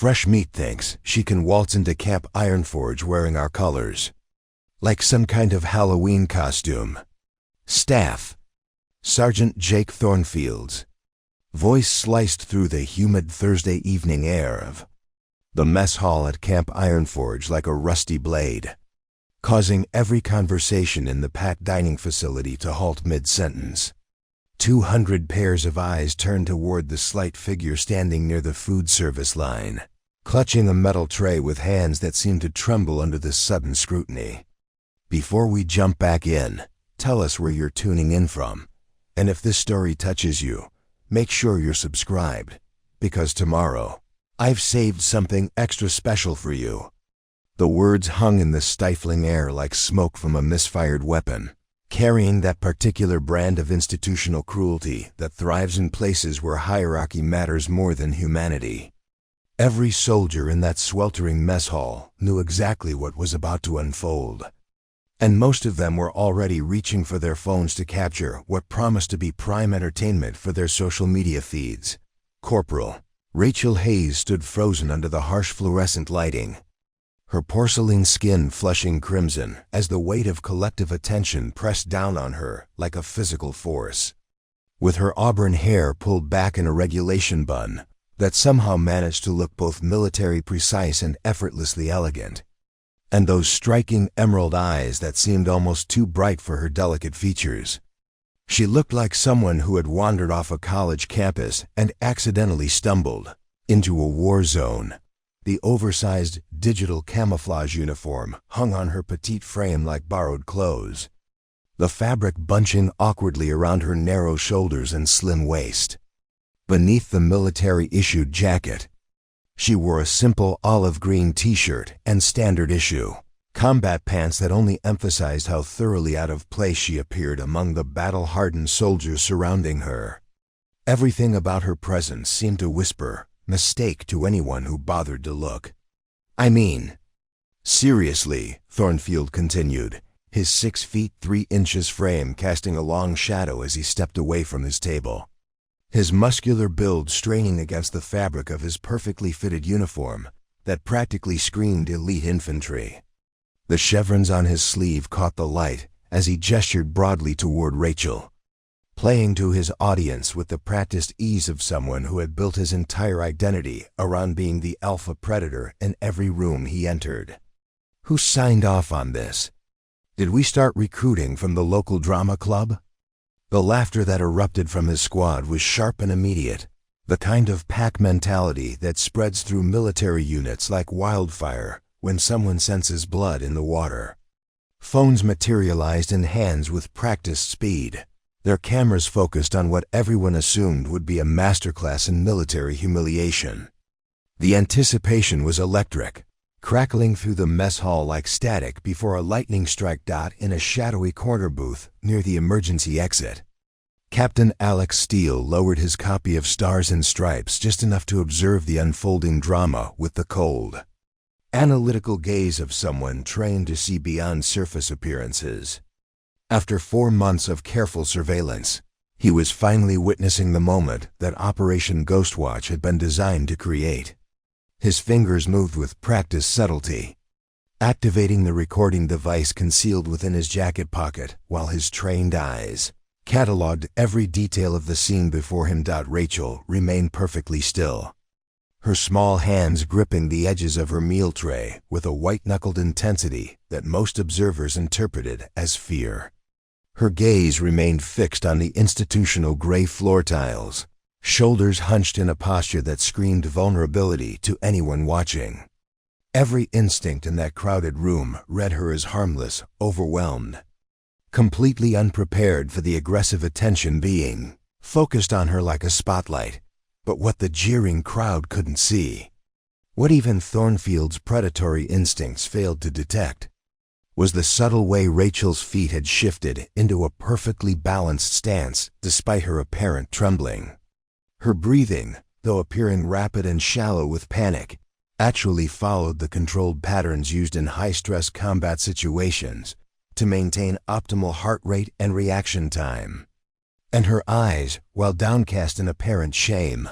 Fresh Meat thinks she can waltz into Camp Ironforge wearing our colors. Like some kind of Halloween costume. Staff. Sergeant Jake Thornfield's voice sliced through the humid Thursday evening air of the mess hall at Camp Ironforge like a rusty blade, causing every conversation in the packed dining facility to halt mid-sentence. 200 pairs of eyes turned toward the slight figure standing near the food service line, clutching a metal tray with hands that seemed to tremble under the sudden scrutiny. Before we jump back in, tell us where you're tuning in from, and if this story touches you, make sure you're subscribed, because tomorrow, I've saved something extra special for you. The words hung in the stifling air like smoke from a misfired weapon, carrying that particular brand of institutional cruelty that thrives in places where hierarchy matters more than humanity. Every soldier in that sweltering mess hall knew exactly what was about to unfold, and most of them were already reaching for their phones to capture what promised to be prime entertainment for their social media feeds. Corporal Rachel Hayes stood frozen under the harsh fluorescent lighting, her porcelain skin flushing crimson as the weight of collective attention pressed down on her like a physical force. With her auburn hair pulled back in a regulation bun that somehow managed to look both military precise and effortlessly elegant, and those striking emerald eyes that seemed almost too bright for her delicate features. She looked like someone who had wandered off a college campus and accidentally stumbled into a war zone. The oversized digital camouflage uniform hung on her petite frame like borrowed clothes, the fabric bunching awkwardly around her narrow shoulders and slim waist. Beneath the military-issued jacket, she wore a simple olive green t-shirt and standard-issue combat pants that only emphasized how thoroughly out of place she appeared among the battle-hardened soldiers surrounding her. Everything about her presence seemed to whisper mistake to anyone who bothered to look. I mean, seriously, Thornfield continued, his 6 feet 3 inches frame casting a long shadow as he stepped away from his table, his muscular build straining against the fabric of his perfectly fitted uniform that practically screamed elite infantry. The chevrons on his sleeve caught the light as he gestured broadly toward Rachel, playing to his audience with the practiced ease of someone who had built his entire identity around being the alpha predator in every room he entered. Who signed off on this? Did we start recruiting from the local drama club? The laughter that erupted from his squad was sharp and immediate, the kind of pack mentality that spreads through military units like wildfire when someone senses blood in the water. Phones materialized in hands with practiced speed, their cameras focused on what everyone assumed would be a masterclass in military humiliation. The anticipation was electric, crackling through the mess hall like static before a lightning strike dot in a shadowy corner booth near the emergency exit. Captain Alex Steele lowered his copy of Stars and Stripes just enough to observe the unfolding drama with the cold, analytical gaze of someone trained to see beyond surface appearances. After 4 months of careful surveillance, he was finally witnessing the moment that Operation Ghostwatch had been designed to create. His fingers moved with practiced subtlety, activating the recording device concealed within his jacket pocket while his trained eyes cataloged every detail of the scene before him. Rachel remained perfectly still, her small hands gripping the edges of her meal tray with a white-knuckled intensity that most observers interpreted as fear. Her gaze remained fixed on the institutional gray floor tiles, shoulders hunched in a posture that screamed vulnerability to anyone watching. Every instinct in that crowded room read her as harmless, overwhelmed, completely unprepared for the aggressive attention being focused on her like a spotlight. But what the jeering crowd couldn't see, what even Thornfield's predatory instincts failed to detect, was the subtle way Rachel's feet had shifted into a perfectly balanced stance despite her apparent trembling. Her breathing, though appearing rapid and shallow with panic, actually followed the controlled patterns used in high-stress combat situations to maintain optimal heart rate and reaction time. And her eyes, while downcast in apparent shame,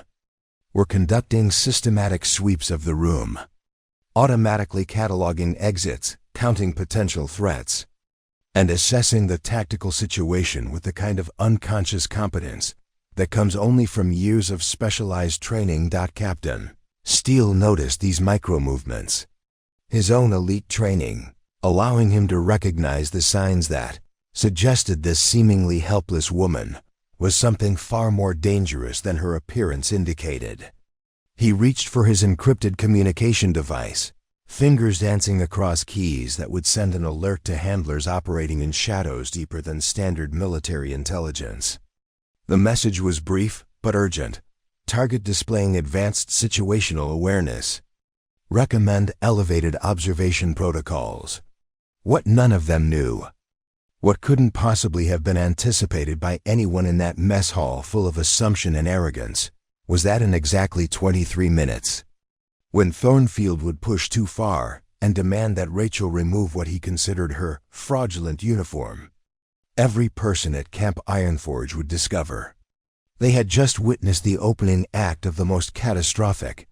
were conducting systematic sweeps of the room, automatically cataloging exits, counting potential threats, and assessing the tactical situation with the kind of unconscious competence that comes only from years of specialized training. Captain Steele noticed these micro-movements, his own elite training, allowing him to recognize the signs that suggested this seemingly helpless woman was something far more dangerous than her appearance indicated. He reached for his encrypted communication device, fingers dancing across keys that would send an alert to handlers operating in shadows deeper than standard military intelligence. The message was brief but urgent. Target displaying advanced situational awareness. Recommend elevated observation protocols. What none of them knew. What couldn't possibly have been anticipated by anyone in that mess hall full of assumption and arrogance was that in exactly 23 minutes, when Thornfield would push too far and demand that Rachel remove what he considered her fraudulent uniform, every person at Camp Ironforge would discover they had just witnessed the opening act of the most catastrophic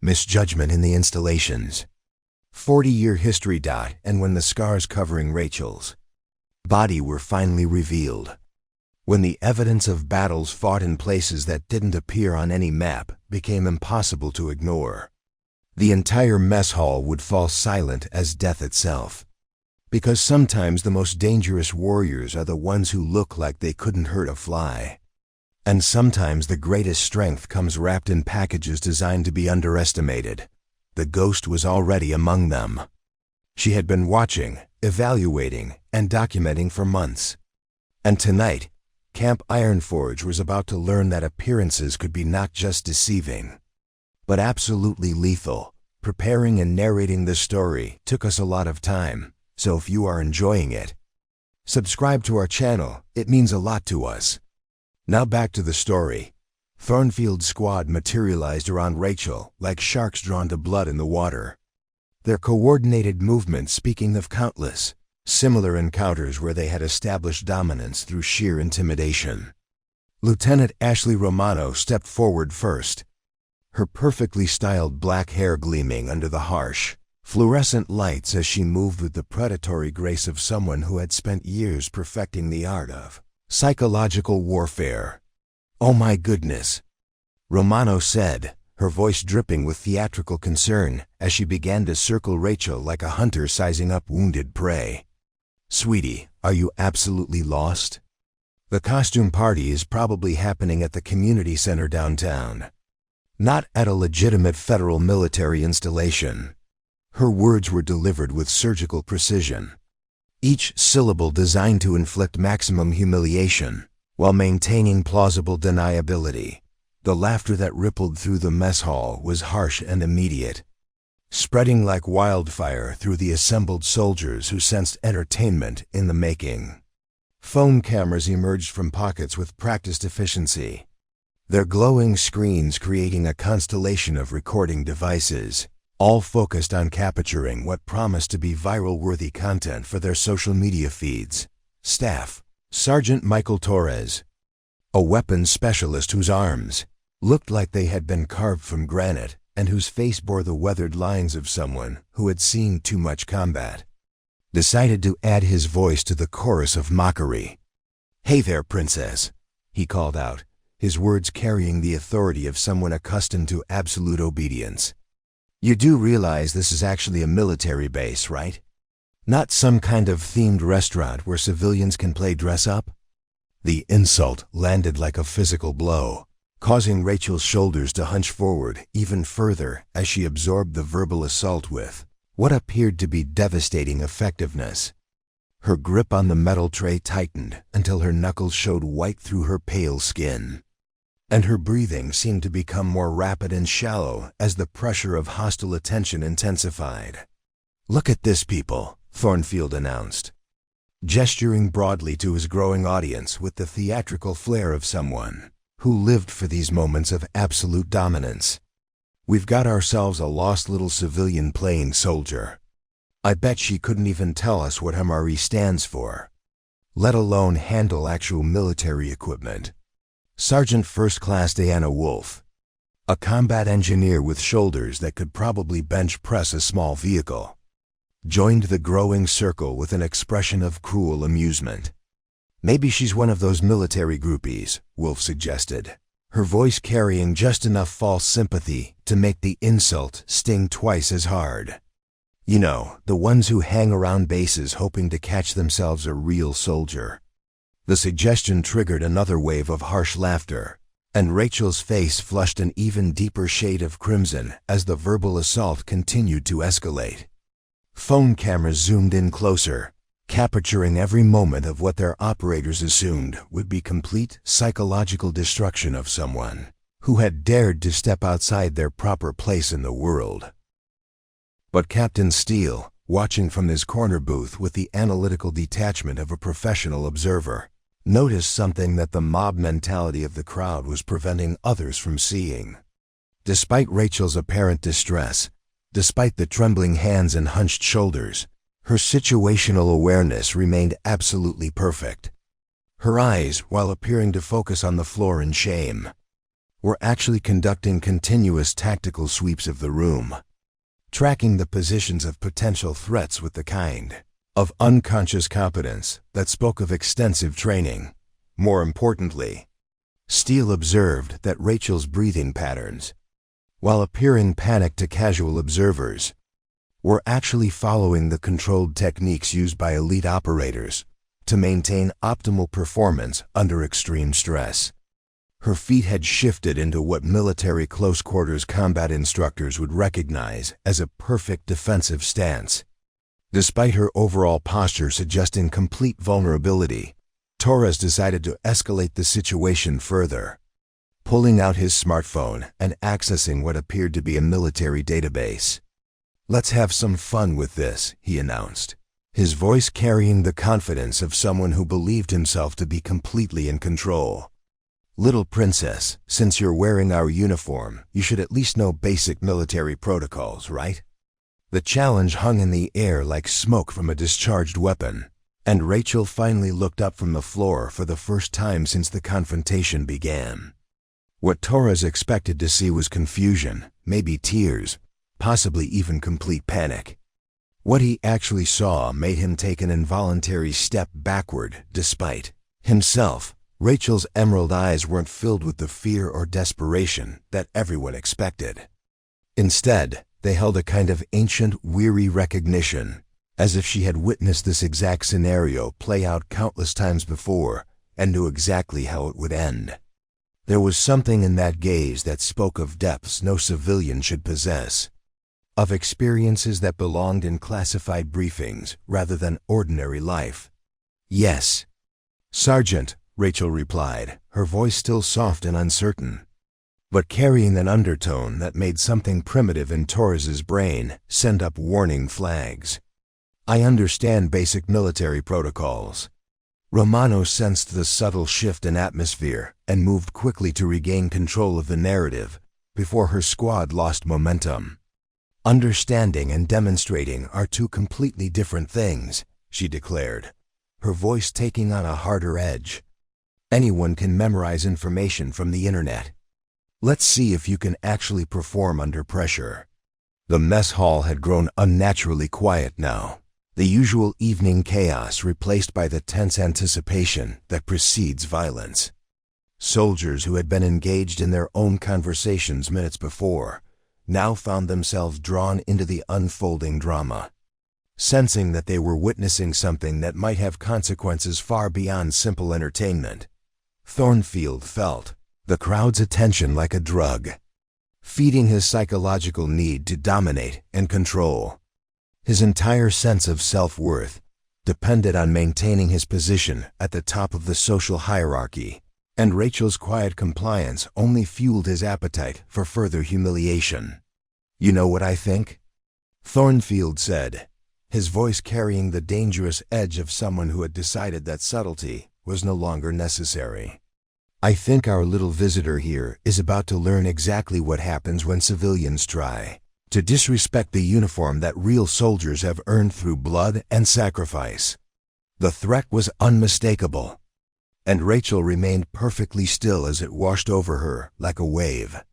misjudgment in the installation's 40-year history. And when the scars covering Rachel's body were finally revealed, when the evidence of battles fought in places that didn't appear on any map became impossible to ignore, the entire mess hall would fall silent as death itself. Because sometimes the most dangerous warriors are the ones who look like they couldn't hurt a fly. And sometimes the greatest strength comes wrapped in packages designed to be underestimated. The ghost was already among them. She had been watching, evaluating, and documenting for months. And tonight, Camp Ironforge was about to learn that appearances could be not just deceiving, but absolutely lethal. Preparing and narrating this story took us a lot of time, so if you are enjoying it, subscribe to our channel. It means a lot to us. Now back to the story. Thornfield's squad materialized around Rachel like sharks drawn to blood in the water. Their coordinated movements speaking of countless similar encounters where they had established dominance through sheer intimidation. Lieutenant Ashley Romano stepped forward first, her perfectly styled black hair gleaming under the harsh, fluorescent lights as she moved with the predatory grace of someone who had spent years perfecting the art of psychological warfare. "Oh my goodness," Romano said, her voice dripping with theatrical concern as she began to circle Rachel like a hunter sizing up wounded prey. "Sweetie, are you absolutely lost? The costume party is probably happening at the community center downtown, not at a legitimate federal military installation." Her words were delivered with surgical precision, each syllable designed to inflict maximum humiliation while maintaining plausible deniability. The laughter that rippled through the mess hall was harsh and immediate, spreading like wildfire through the assembled soldiers who sensed entertainment in the making. Phone cameras emerged from pockets with practiced efficiency, their glowing screens creating a constellation of recording devices, all focused on capturing what promised to be viral-worthy content for their social media feeds. Staff: Sergeant Michael Torres, a weapons specialist whose arms looked like they had been carved from granite and whose face bore the weathered lines of someone who had seen too much combat, decided to add his voice to the chorus of mockery. "Hey there, princess," he called out, his words carrying the authority of someone accustomed to absolute obedience. "You do realize this is actually a military base, right? Not some kind of themed restaurant where civilians can play dress-up?" The insult landed like a physical blow, causing Rachel's shoulders to hunch forward even further as she absorbed the verbal assault with what appeared to be devastating effectiveness. Her grip on the metal tray tightened until her knuckles showed white through her pale skin, and her breathing seemed to become more rapid and shallow as the pressure of hostile attention intensified. "Look at this, people," Thornfield announced, gesturing broadly to his growing audience with the theatrical flair of someone who lived for these moments of absolute dominance. "We've got ourselves a lost little civilian plane soldier. I bet she couldn't even tell us what MRE stands for, let alone handle actual military equipment. Sergeant First Class Diana Wolfe, A combat engineer with shoulders that could probably bench press a small vehicle, joined the growing circle with an expression of cruel amusement. "Maybe she's one of those military groupies," Wolf suggested, her voice carrying just enough false sympathy to make the insult sting twice as hard. "You know, the ones who hang around bases hoping to catch themselves a real soldier." The suggestion triggered another wave of harsh laughter, and Rachel's face flushed an even deeper shade of crimson as the verbal assault continued to escalate. Phone cameras zoomed in closer, capturing every moment of what their operators assumed would be complete psychological destruction of someone who had dared to step outside their proper place in the world. But Captain Steele, watching from his corner booth with the analytical detachment of a professional observer, noticed something that the mob mentality of the crowd was preventing others from seeing. Despite Rachel's apparent distress, despite the trembling hands and hunched shoulders, her situational awareness remained absolutely perfect. Her eyes, while appearing to focus on the floor in shame, were actually conducting continuous tactical sweeps of the room, tracking the positions of potential threats with the kind of unconscious competence that spoke of extensive training. More importantly, Steele observed that Rachel's breathing patterns, while appearing panicked to casual observers, were actually following the controlled techniques used by elite operators to maintain optimal performance under extreme stress. Her feet had shifted into what military close-quarters combat instructors would recognize as a perfect defensive stance. Despite her overall posture suggesting complete vulnerability, Torres decided to escalate the situation further, pulling out his smartphone and accessing what appeared to be a military database. "Let's have some fun with this," he announced, his voice carrying the confidence of someone who believed himself to be completely in control. "Little princess, since you're wearing our uniform, you should at least know basic military protocols, right?" The challenge hung in the air like smoke from a discharged weapon, and Rachel finally looked up from the floor for the first time since the confrontation began. What Torres expected to see was confusion, maybe tears, possibly even complete panic. What he actually saw made him take an involuntary step backward. Despite himself, Rachel's emerald eyes weren't filled with the fear or desperation that everyone expected. Instead, they held a kind of ancient, weary recognition, as if she had witnessed this exact scenario play out countless times before and knew exactly how it would end. There was something in that gaze that spoke of depths no civilian should possess, of experiences that belonged in classified briefings rather than ordinary life. "Yes, Sergeant," Rachel replied, her voice still soft and uncertain, but carrying an undertone that made something primitive in Torres's brain send up warning flags. "I understand basic military protocols." Romano sensed the subtle shift in atmosphere and moved quickly to regain control of the narrative before her squad lost momentum. "Understanding and demonstrating are two completely different things," she declared, her voice taking on a harder edge. "Anyone can memorize information from the internet. Let's see if you can actually perform under pressure." The mess hall had grown unnaturally quiet now, the usual evening chaos replaced by the tense anticipation that precedes violence. Soldiers who had been engaged in their own conversations minutes before now found themselves drawn into the unfolding drama. Sensing that they were witnessing something that might have consequences far beyond simple entertainment, Thornfield felt the crowd's attention like a drug, feeding his psychological need to dominate and control. His entire sense of self-worth depended on maintaining his position at the top of the social hierarchy, and Rachel's quiet compliance only fueled his appetite for further humiliation. "You know what I think?" Thornfield said, his voice carrying the dangerous edge of someone who had decided that subtlety was no longer necessary. "I think our little visitor here is about to learn exactly what happens when civilians try to disrespect the uniform that real soldiers have earned through blood and sacrifice." The threat was unmistakable, and Rachel remained perfectly still as it washed over her like a wave.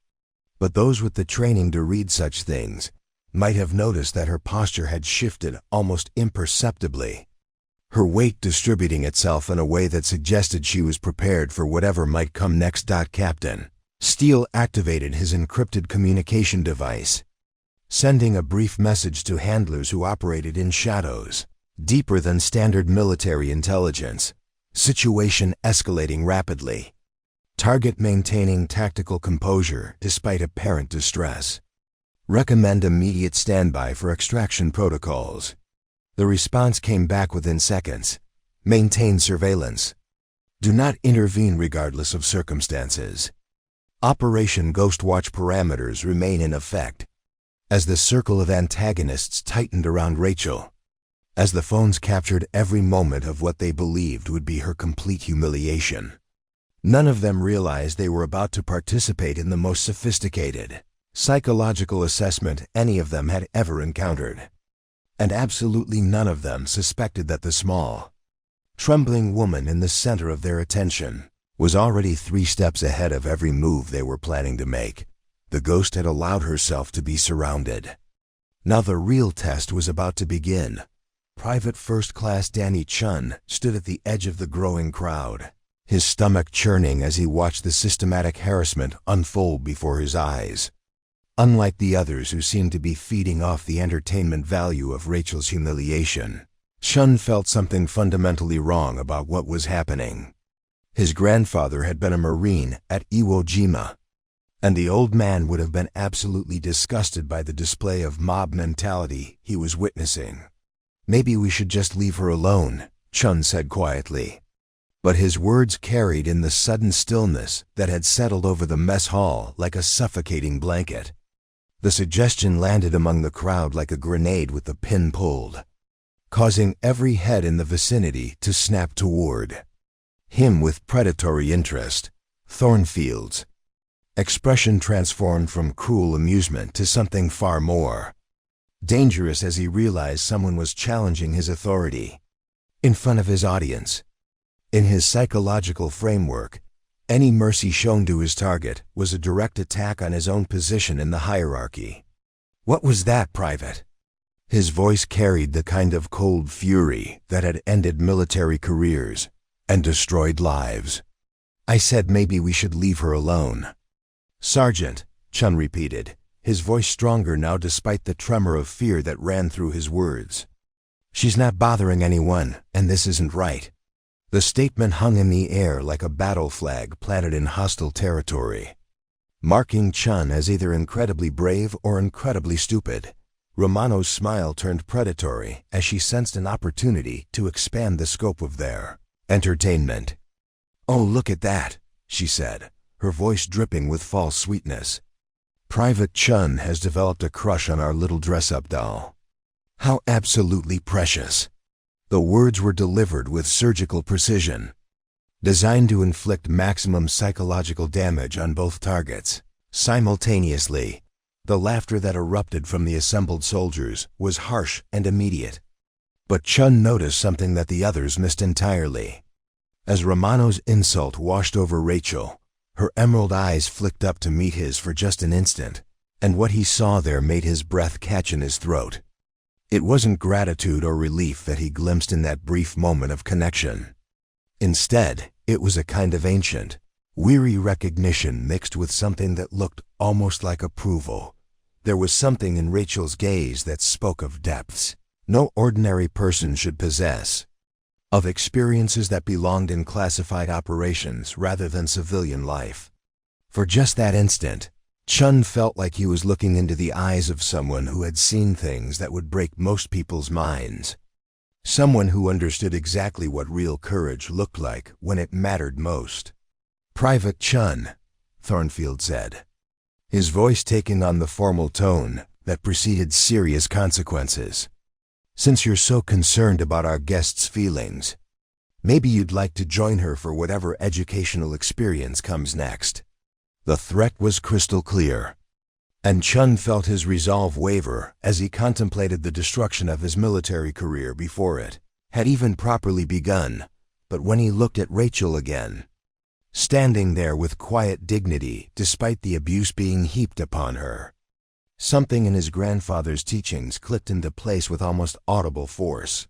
But those with the training to read such things might have noticed that her posture had shifted almost imperceptibly, her weight distributing itself in a way that suggested she was prepared for whatever might come next. Captain Steele activated his encrypted communication device, sending a brief message to handlers who operated in shadows, deeper than standard military intelligence. Situation escalating rapidly. Target maintaining tactical composure despite apparent distress. Recommend immediate standby for extraction protocols. The response came back within seconds. Maintain surveillance. Do not intervene regardless of circumstances. Operation Ghost Watch parameters remain in effect. As the circle of antagonists tightened around Rachel, as the phones captured every moment of what they believed would be her complete humiliation, none of them realized they were about to participate in the most sophisticated psychological assessment any of them had ever encountered. And absolutely none of them suspected that the small, trembling woman in the center of their attention was already 3 steps ahead of every move they were planning to make. The ghost had allowed herself to be surrounded. Now the real test was about to begin. Private First Class Danny Chun stood at the edge of the growing crowd, his stomach churning as he watched the systematic harassment unfold before his eyes. Unlike the others who seemed to be feeding off the entertainment value of Rachel's humiliation, Chun felt something fundamentally wrong about what was happening. His grandfather had been a Marine at Iwo Jima, and the old man would have been absolutely disgusted by the display of mob mentality he was witnessing. "Maybe we should just leave her alone," Chun said quietly. But his words carried in the sudden stillness that had settled over the mess hall like a suffocating blanket. The suggestion landed among the crowd like a grenade with the pin pulled, causing every head in the vicinity to snap toward him with predatory interest. Thornfield's expression transformed from cruel amusement to something far more dangerous as he realized someone was challenging his authority in front of his audience. In his psychological framework, any mercy shown to his target was a direct attack on his own position in the hierarchy. "What was that, Private?" His voice carried the kind of cold fury that had ended military careers and destroyed lives. "I said maybe we should leave her alone." "Sergeant," Chun repeated, his voice stronger now despite the tremor of fear that ran through his words. "She's not bothering anyone, and this isn't right." The statement hung in the air like a battle flag planted in hostile territory, marking Chun as either incredibly brave or incredibly stupid. Romano's smile turned predatory as she sensed an opportunity to expand the scope of their entertainment. "Oh, look at that," she said, her voice dripping with false sweetness. "Private Chun has developed a crush on our little dress-up doll. How absolutely precious." The words were delivered with surgical precision, designed to inflict maximum psychological damage on both targets. Simultaneously, the laughter that erupted from the assembled soldiers was harsh and immediate. But Chun noticed something that the others missed entirely. As Romano's insult washed over Rachel, her emerald eyes flicked up to meet his for just an instant, and what he saw there made his breath catch in his throat. It wasn't gratitude or relief that he glimpsed in that brief moment of connection. Instead, it was a kind of ancient, weary recognition mixed with something that looked almost like approval. There was something in Rachel's gaze that spoke of depths no ordinary person should possess, of experiences that belonged in classified operations rather than civilian life. For just that instant, Chun felt like he was looking into the eyes of someone who had seen things that would break most people's minds. Someone who understood exactly what real courage looked like when it mattered most. "Private Chun," Thornfield said, his voice taking on the formal tone that preceded serious consequences. "Since you're so concerned about our guest's feelings, maybe you'd like to join her for whatever educational experience comes next." The threat was crystal clear, and Chun felt his resolve waver as he contemplated the destruction of his military career before it had even properly begun. But when he looked at Rachel again, standing there with quiet dignity despite the abuse being heaped upon her. Something in his grandfather's teachings clicked into place with almost audible force.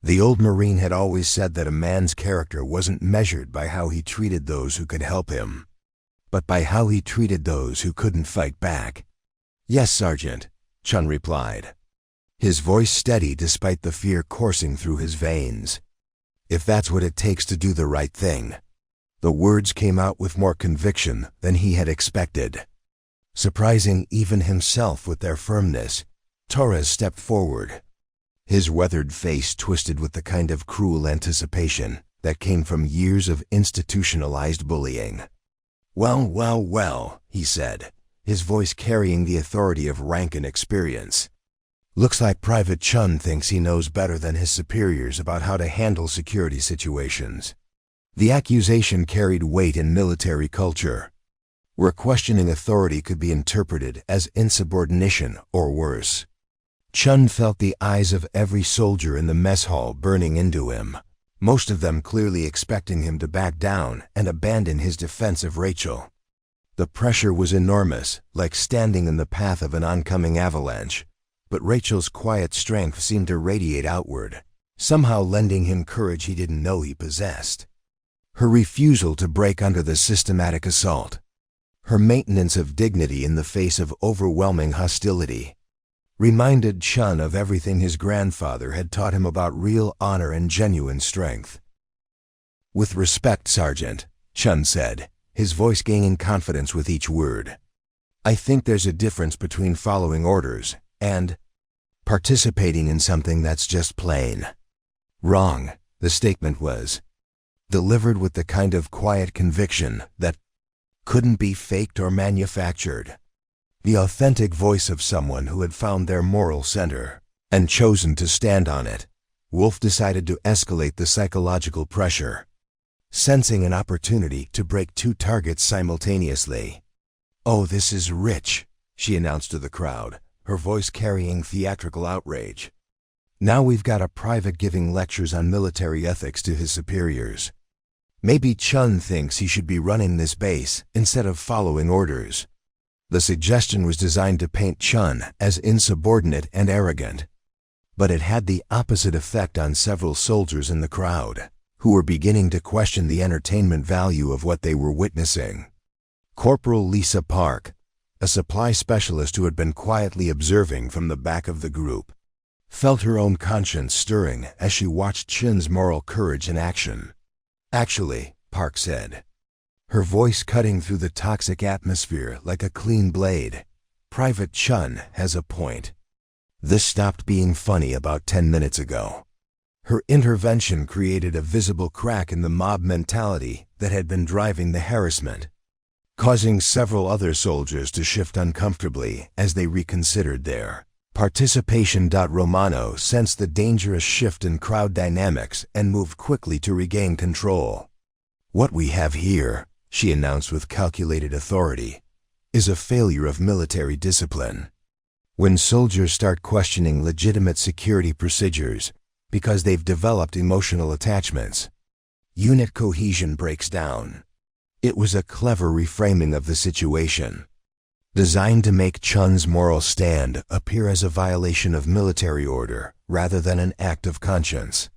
The old Marine had always said that a man's character wasn't measured by how he treated those who could help him, but by how he treated those who couldn't fight back. "Yes, Sergeant," Chun replied, his voice steady despite the fear coursing through his veins. "If that's what it takes to do the right thing." The words came out with more conviction than he had expected. Surprising even himself with their firmness, Torres stepped forward, his weathered face twisted with the kind of cruel anticipation that came from years of institutionalized bullying. Well, he said, his voice carrying the authority of rank and experience. "Looks like Private Chun thinks he knows better than his superiors about how to handle security situations." The accusation carried weight in military culture, where questioning authority could be interpreted as insubordination or worse. Chun felt the eyes of every soldier in the mess hall burning into him, most of them clearly expecting him to back down and abandon his defense of Rachel. The pressure was enormous, like standing in the path of an oncoming avalanche, but Rachel's quiet strength seemed to radiate outward, somehow lending him courage he didn't know he possessed. Her refusal to break under the systematic assault, her maintenance of dignity in the face of overwhelming hostility, reminded Chun of everything his grandfather had taught him about real honor and genuine strength. "With respect, Sergeant," Chun said, his voice gaining confidence with each word, "I think there's a difference between following orders and participating in something that's just plain wrong." The statement was delivered with the kind of quiet conviction that couldn't be faked or manufactured. The authentic voice of someone who had found their moral center and chosen to stand on it. Wolf decided to escalate the psychological pressure, sensing an opportunity to break two targets simultaneously. "Oh, this is rich," she announced to the crowd, her voice carrying theatrical outrage. "Now we've got a private giving lectures on military ethics to his superiors. Maybe Chun thinks he should be running this base instead of following orders." The suggestion was designed to paint Chun as insubordinate and arrogant, but it had the opposite effect on several soldiers in the crowd, who were beginning to question the entertainment value of what they were witnessing. Corporal Lisa Park, a supply specialist who had been quietly observing from the back of the group, felt her own conscience stirring as she watched Chun's moral courage in action. "Actually," Park said, her voice cutting through the toxic atmosphere like a clean blade, "Private Chun has a point. This stopped being funny about 10 minutes ago." Her intervention created a visible crack in the mob mentality that had been driving the harassment, causing several other soldiers to shift uncomfortably as they reconsidered their participation. Romano sensed the dangerous shift in crowd dynamics and moved quickly to regain control. "What we have here," she announced with calculated authority, "is a failure of military discipline. When soldiers start questioning legitimate security procedures because they've developed emotional attachments, unit cohesion breaks down." It was a clever reframing of the situation, designed to make Chun's moral stand appear as a violation of military order rather than an act of conscience.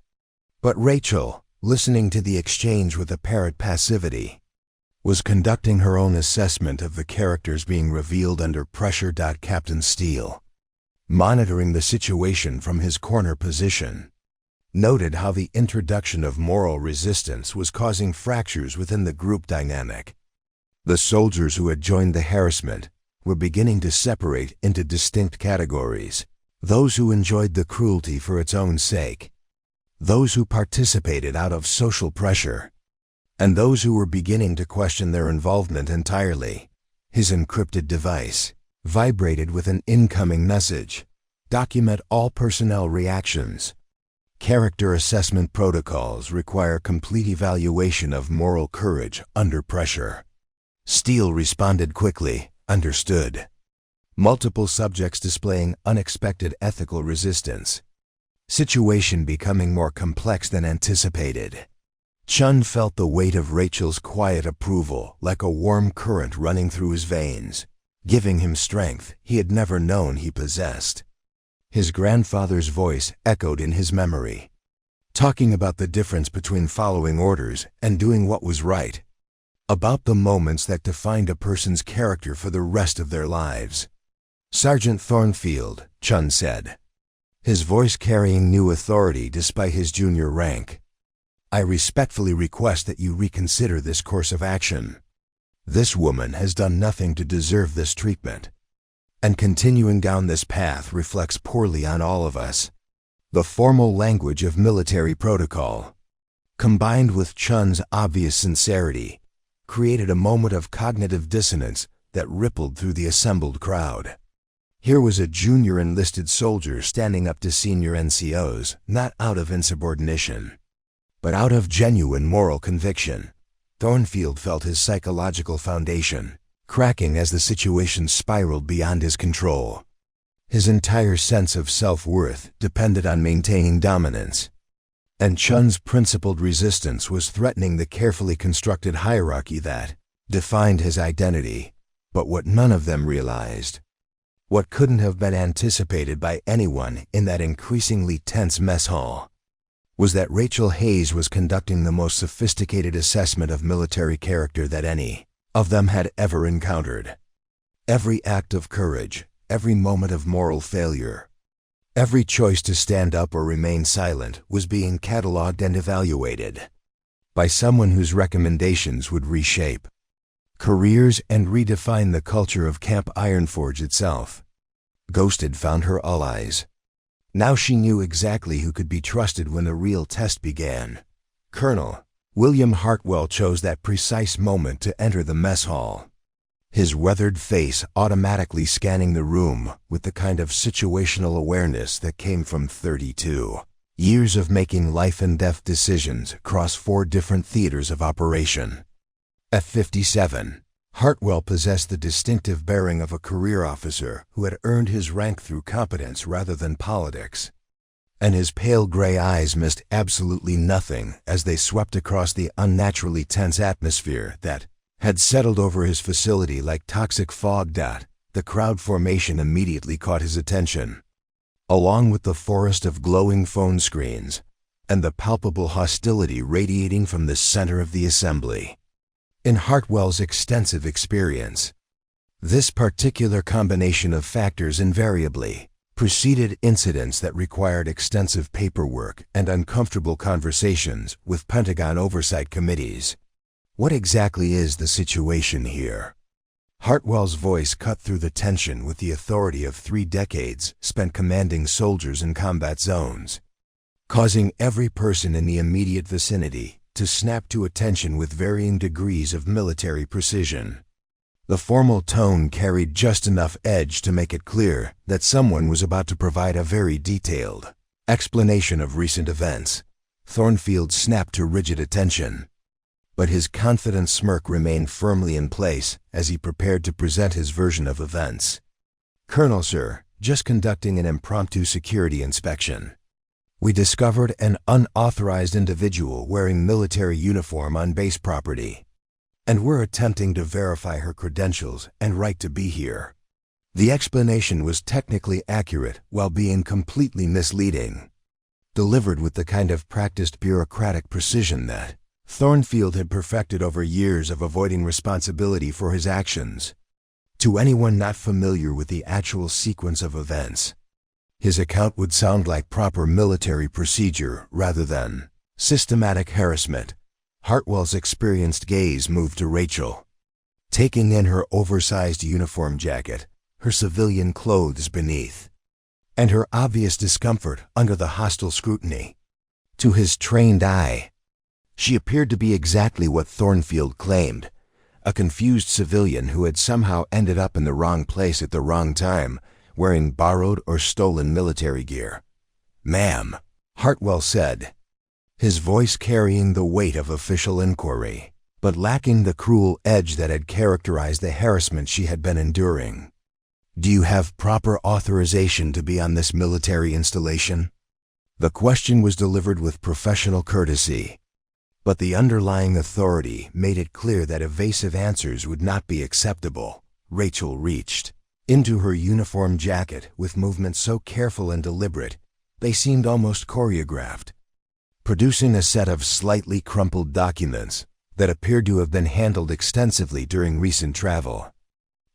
But Rachel, listening to the exchange with apparent passivity, was conducting her own assessment of the characters being revealed under pressure. Captain Steele, monitoring the situation from his corner position, noted how the introduction of moral resistance was causing fractures within the group dynamic. The soldiers who had joined the harassment were beginning to separate into distinct categories: those who enjoyed the cruelty for its own sake, those who participated out of social pressure, and those who were beginning to question their involvement entirely. His encrypted device vibrated with an incoming message: "Document all personnel reactions. Character assessment protocols require complete evaluation of moral courage under pressure." Steele responded quickly, "Understood." Multiple subjects displaying unexpected ethical resistance. Situation becoming more complex than anticipated. Chun felt the weight of Rachel's quiet approval like a warm current running through his veins, giving him strength he had never known he possessed. His grandfather's voice echoed in his memory, talking about the difference between following orders and doing what was right, about the moments that defined a person's character for the rest of their lives. "Sergeant Thornfield," Chun said, his voice carrying new authority despite his junior rank, "I respectfully request that you reconsider this course of action. This woman has done nothing to deserve this treatment, and continuing down this path reflects poorly on all of us." The formal language of military protocol, combined with Chun's obvious sincerity, created a moment of cognitive dissonance that rippled through the assembled crowd. Here was a junior enlisted soldier standing up to senior NCOs, not out of insubordination, but out of genuine moral conviction. Thornfield felt his psychological foundation cracking as the situation spiraled beyond his control. His entire sense of self-worth depended on maintaining dominance, and Chun's principled resistance was threatening the carefully constructed hierarchy that defined his identity. But what none of them realized, what couldn't have been anticipated by anyone in that increasingly tense mess hall, was that Rachel Hayes was conducting the most sophisticated assessment of military character that any of them had ever encountered. Every act of courage, every moment of moral failure, every choice to stand up or remain silent was being cataloged and evaluated by someone whose recommendations would reshape careers and redefine the culture of Camp Ironforge itself. Ghost had found her allies. Now she knew exactly who could be trusted when the real test began. Colonel William Hartwell chose that precise moment to enter the mess hall, his weathered face automatically scanning the room with the kind of situational awareness that came from 32 years of making life-and-death decisions across 4 different theaters of operation. At 57, Hartwell possessed the distinctive bearing of a career officer who had earned his rank through competence rather than politics, and his pale gray eyes missed absolutely nothing as they swept across the unnaturally tense atmosphere that had settled over his facility like toxic fog. The crowd formation immediately caught his attention, along with the forest of glowing phone screens and the palpable hostility radiating from the center of the assembly. In Hartwell's extensive experience, this particular combination of factors invariably preceded incidents that required extensive paperwork and uncomfortable conversations with Pentagon oversight committees. "What exactly is the situation here?" Hartwell's voice cut through the tension with the authority of 3 decades spent commanding soldiers in combat zones, causing every person in the immediate vicinity to snap to attention with varying degrees of military precision. The formal tone carried just enough edge to make it clear that someone was about to provide a very detailed explanation of recent events. Thornfield snapped to rigid attention, but his confident smirk remained firmly in place as he prepared to present his version of events. "Colonel, sir, just conducting an impromptu security inspection. We discovered an unauthorized individual wearing military uniform on base property, and we're attempting to verify her credentials and right to be here." The explanation was technically accurate while being completely misleading, delivered with the kind of practiced bureaucratic precision that Thornfield had perfected over years of avoiding responsibility for his actions. To anyone not familiar with the actual sequence of events, his account would sound like proper military procedure rather than systematic harassment. Hartwell's experienced gaze moved to Rachel, taking in her oversized uniform jacket, her civilian clothes beneath, and her obvious discomfort under the hostile scrutiny. To his trained eye, she appeared to be exactly what Thornfield claimed, a confused civilian who had somehow ended up in the wrong place at the wrong time, wearing borrowed or stolen military gear. "Ma'am," Hartwell said, his voice carrying the weight of official inquiry, but lacking the cruel edge that had characterized the harassment she had been enduring. "Do you have proper authorization to be on this military installation?" The question was delivered with professional courtesy, But the underlying authority made it clear that evasive answers would not be acceptable. Rachel reached into her uniform jacket with movements so careful and deliberate, they seemed almost choreographed, producing a set of slightly crumpled documents that appeared to have been handled extensively during recent travel.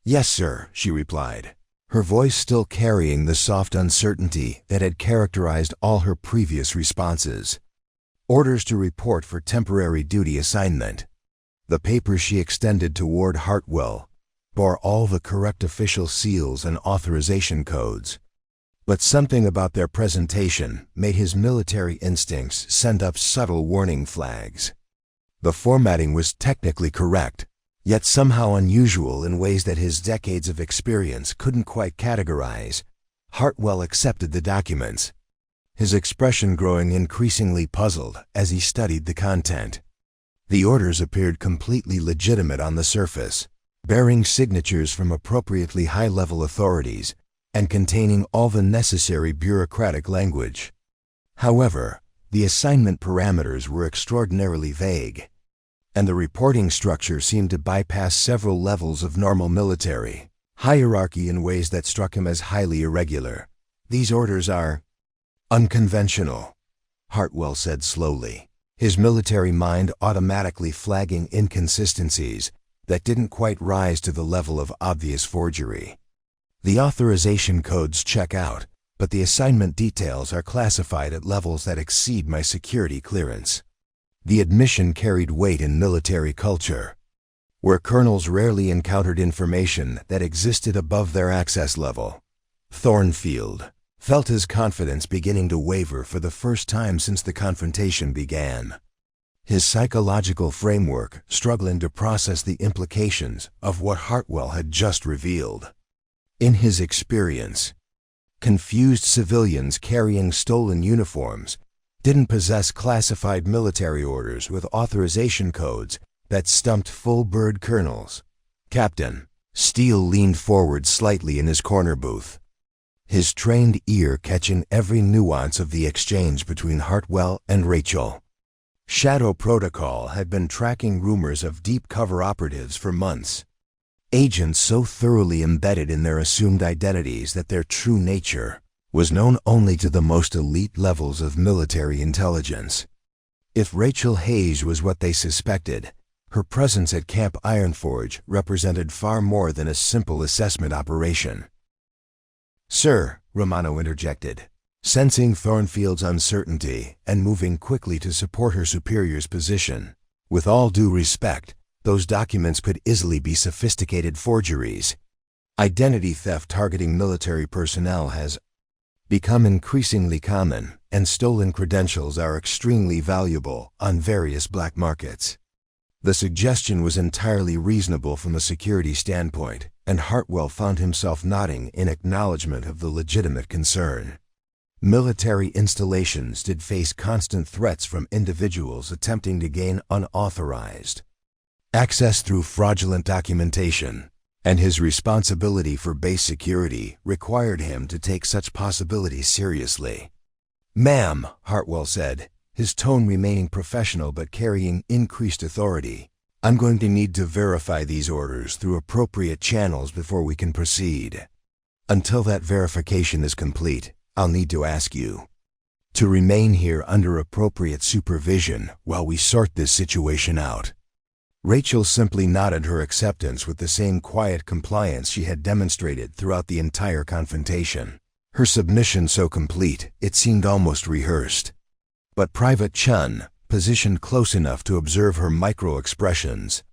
"Yes, sir," she replied, her voice still carrying the soft uncertainty that had characterized all her previous responses. "Orders to report for temporary duty assignment." The paper she extended toward Hartwell bore all the correct official seals and authorization codes. But something about their presentation made his military instincts send up subtle warning flags. The formatting was technically correct, yet somehow unusual in ways that his decades of experience couldn't quite categorize. Hartwell accepted the documents, his expression growing increasingly puzzled as he studied the content. The orders appeared completely legitimate on the surface, bearing signatures from appropriately high-level authorities and containing all the necessary bureaucratic language. However, the assignment parameters were extraordinarily vague, and the reporting structure seemed to bypass several levels of normal military hierarchy in ways that struck him as highly irregular. "These orders are unconventional," Hartwell said slowly, his military mind automatically flagging inconsistencies that didn't quite rise to the level of obvious forgery. "The authorization codes check out, but the assignment details are classified at levels that exceed my security clearance." The admission carried weight in military culture, where colonels rarely encountered information that existed above their access level. Thornfield felt his confidence beginning to waver for the first time since the confrontation began, his psychological framework struggling to process the implications of what Hartwell had just revealed. In his experience, confused civilians carrying stolen uniforms didn't possess classified military orders with authorization codes that stumped full-bird colonels. "Captain," Steele leaned forward slightly in his corner booth, his trained ear catching every nuance of the exchange between Hartwell and Rachel. Shadow Protocol had been tracking rumors of deep cover operatives for months, agents so thoroughly embedded in their assumed identities that their true nature was known only to the most elite levels of military intelligence. If Rachel Hayes was what they suspected, her presence at Camp Ironforge represented far more than a simple assessment operation. "Sir," Romano interjected, sensing Thornfield's uncertainty and moving quickly to support her superior's position. "With all due respect, those documents could easily be sophisticated forgeries. Identity theft targeting military personnel has become increasingly common, and stolen credentials are extremely valuable on various black markets." The suggestion was entirely reasonable from a security standpoint, and Hartwell found himself nodding in acknowledgement of the legitimate concern. Military installations did face constant threats from individuals attempting to gain unauthorized access through fraudulent documentation, and his responsibility for base security required him to take such possibilities seriously. "Ma'am," Hartwell said, his tone remaining professional but carrying increased authority, "I'm going to need to verify these orders through appropriate channels before we can proceed. Until that verification is complete, I'll need to ask you to remain here under appropriate supervision while we sort this situation out." Rachel simply nodded her acceptance with the same quiet compliance she had demonstrated throughout the entire confrontation, her submission so complete it seemed almost rehearsed. But Private Chun, positioned close enough to observe her micro-expressions,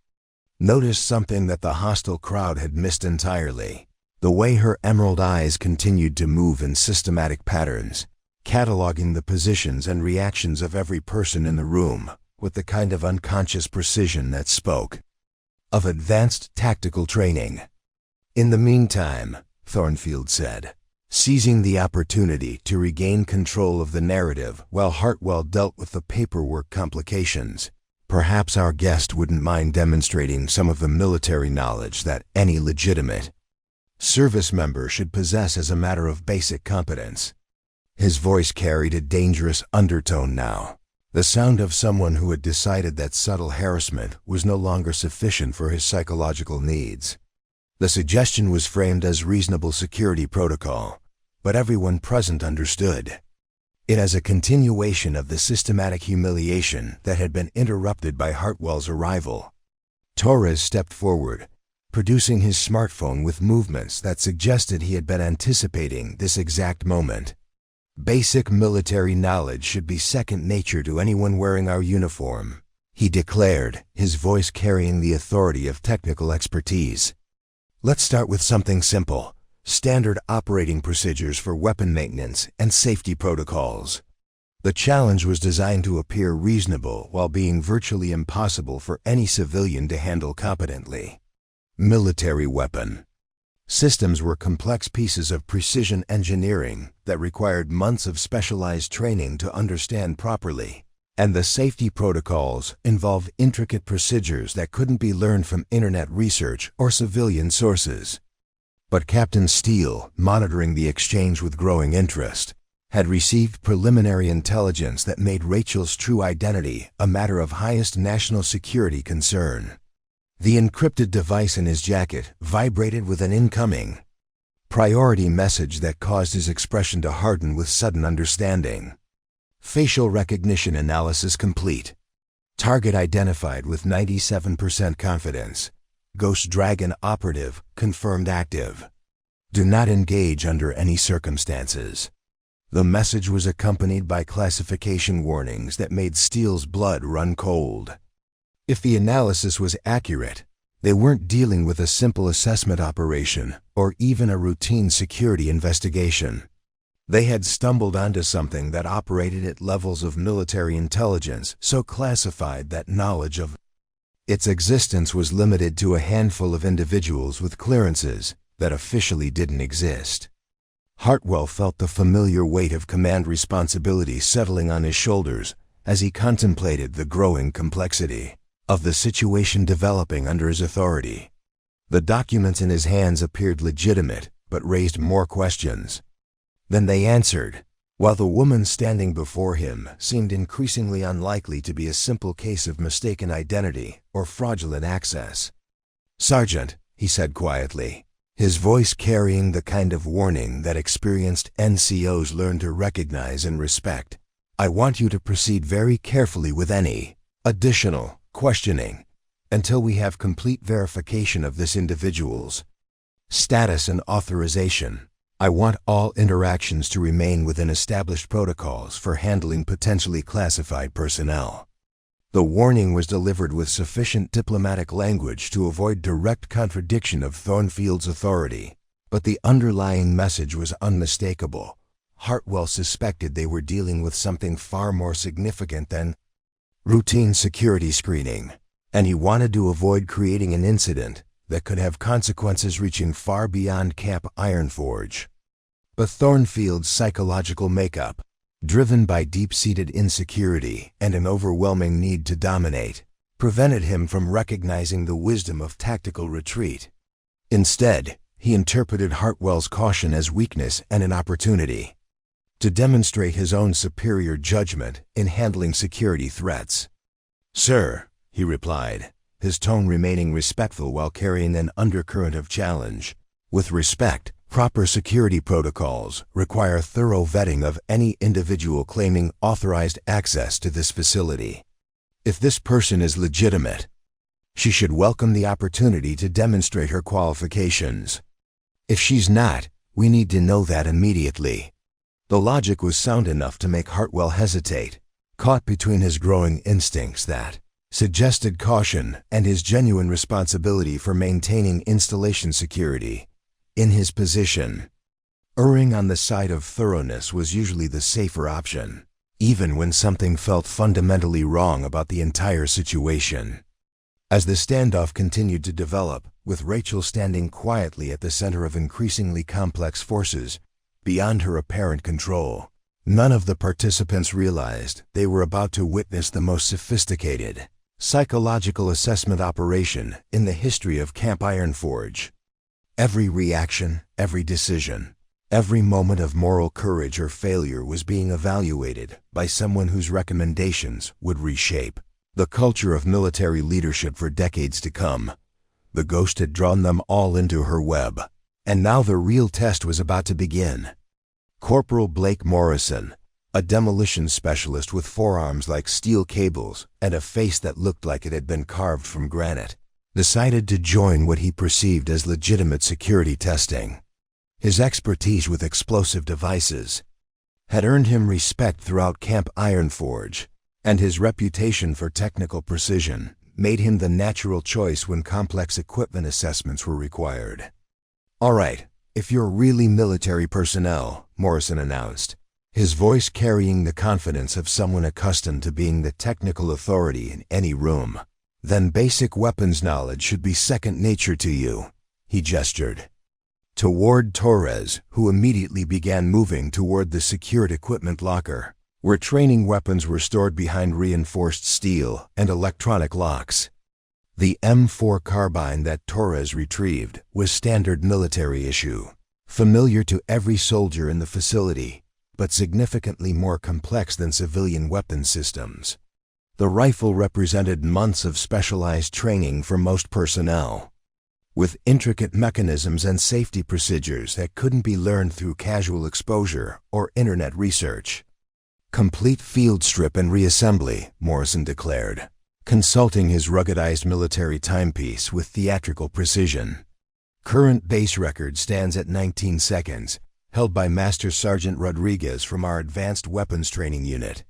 noticed something that the hostile crowd had missed entirely: the way her emerald eyes continued to move in systematic patterns, cataloging the positions and reactions of every person in the room with the kind of unconscious precision that spoke of advanced tactical training. "In the meantime," Thornfield said, seizing the opportunity to regain control of the narrative while Hartwell dealt with the paperwork complications, "perhaps our guest wouldn't mind demonstrating some of the military knowledge that any legitimate service member should possess as a matter of basic competence." His voice carried a dangerous undertone now. The sound of someone who had decided that subtle harassment was no longer sufficient for his psychological needs. The suggestion was framed as reasonable security protocol, but everyone present understood it as a continuation of the systematic humiliation that had been interrupted by Hartwell's arrival. Torres stepped forward, producing his smartphone with movements that suggested he had been anticipating this exact moment. "Basic military knowledge should be second nature to anyone wearing our uniform," he declared, his voice carrying the authority of technical expertise. "Let's start with something simple: standard operating procedures for weapon maintenance and safety protocols." The challenge was designed to appear reasonable while being virtually impossible for any civilian to handle competently. Military weapon systems were complex pieces of precision engineering that required months of specialized training to understand properly, and the safety protocols involved intricate procedures that couldn't be learned from internet research or civilian sources. But Captain Steele, monitoring the exchange with growing interest, had received preliminary intelligence that made Rachel's true identity a matter of highest national security concern. The encrypted device in his jacket vibrated with an incoming priority message that caused his expression to harden with sudden understanding. Facial recognition analysis complete. Target identified with 97% confidence. Ghost Dragon operative confirmed active. Do not engage under any circumstances. The message was accompanied by classification warnings that made Steele's blood run cold. If the analysis was accurate, they weren't dealing with a simple assessment operation or even a routine security investigation. They had stumbled onto something that operated at levels of military intelligence so classified that knowledge of its existence was limited to a handful of individuals with clearances that officially didn't exist. Hartwell felt the familiar weight of command responsibility settling on his shoulders as he contemplated the growing complexity of the situation developing under his authority. The documents in his hands appeared legitimate, but raised more questions than they answered, while the woman standing before him seemed increasingly unlikely to be a simple case of mistaken identity or fraudulent access. "Sergeant," he said quietly, his voice carrying the kind of warning that experienced NCOs learn to recognize and respect, "I want you to proceed very carefully with any additional questioning until we have complete verification of this individual's status and authorization. I want all interactions to remain within established protocols for handling potentially classified personnel." The warning was delivered with sufficient diplomatic language to avoid direct contradiction of Thornfield's authority, but the underlying message was unmistakable. Hartwell suspected they were dealing with something far more significant than routine security screening, and he wanted to avoid creating an incident that could have consequences reaching far beyond Camp Ironforge. But Thornfield's psychological makeup, driven by deep-seated insecurity and an overwhelming need to dominate, prevented him from recognizing the wisdom of tactical retreat. Instead, he interpreted Hartwell's caution as weakness and an opportunity to demonstrate his own superior judgment in handling security threats. "Sir," he replied, his tone remaining respectful while carrying an undercurrent of challenge, "with respect, proper security protocols require thorough vetting of any individual claiming authorized access to this facility. If this person is legitimate, she should welcome the opportunity to demonstrate her qualifications. If she's not, we need to know that immediately." The logic was sound enough to make Hartwell hesitate, caught between his growing instincts that suggested caution and his genuine responsibility for maintaining installation security. In his position, erring on the side of thoroughness was usually the safer option, even when something felt fundamentally wrong about the entire situation. As the standoff continued to develop, with Rachel standing quietly at the center of increasingly complex forces beyond her apparent control, none of the participants realized they were about to witness the most sophisticated psychological assessment operation in the history of Camp Ironforge. Every reaction, every decision, Every moment of moral courage or failure was being evaluated by someone whose recommendations would reshape the culture of military leadership for decades to come. The ghost had drawn them all into her web, and now the real test was about to begin. Corporal Blake Morrison, a demolition specialist with forearms like steel cables and a face that looked like it had been carved from granite, decided to join what he perceived as legitimate security testing. His expertise with explosive devices had earned him respect throughout Camp Ironforge, and his reputation for technical precision made him the natural choice when complex equipment assessments were required. "All right, if you're really military personnel," Morrison announced, his voice carrying the confidence of someone accustomed to being the technical authority in any room, "then basic weapons knowledge should be second nature to you." He gestured toward Torres, who immediately began moving toward the secured equipment locker, where training weapons were stored behind reinforced steel and electronic locks. The M4 carbine that Torres retrieved was standard military issue, familiar to every soldier in the facility, but significantly more complex than civilian weapon systems. The rifle represented months of specialized training for most personnel, with intricate mechanisms and safety procedures that couldn't be learned through casual exposure or internet research. "Complete field strip and reassembly," Morrison declared, consulting his ruggedized military timepiece with theatrical precision. "Current base record stands at 19 seconds, held by Master Sergeant Rodriguez from our Advanced Weapons Training Unit.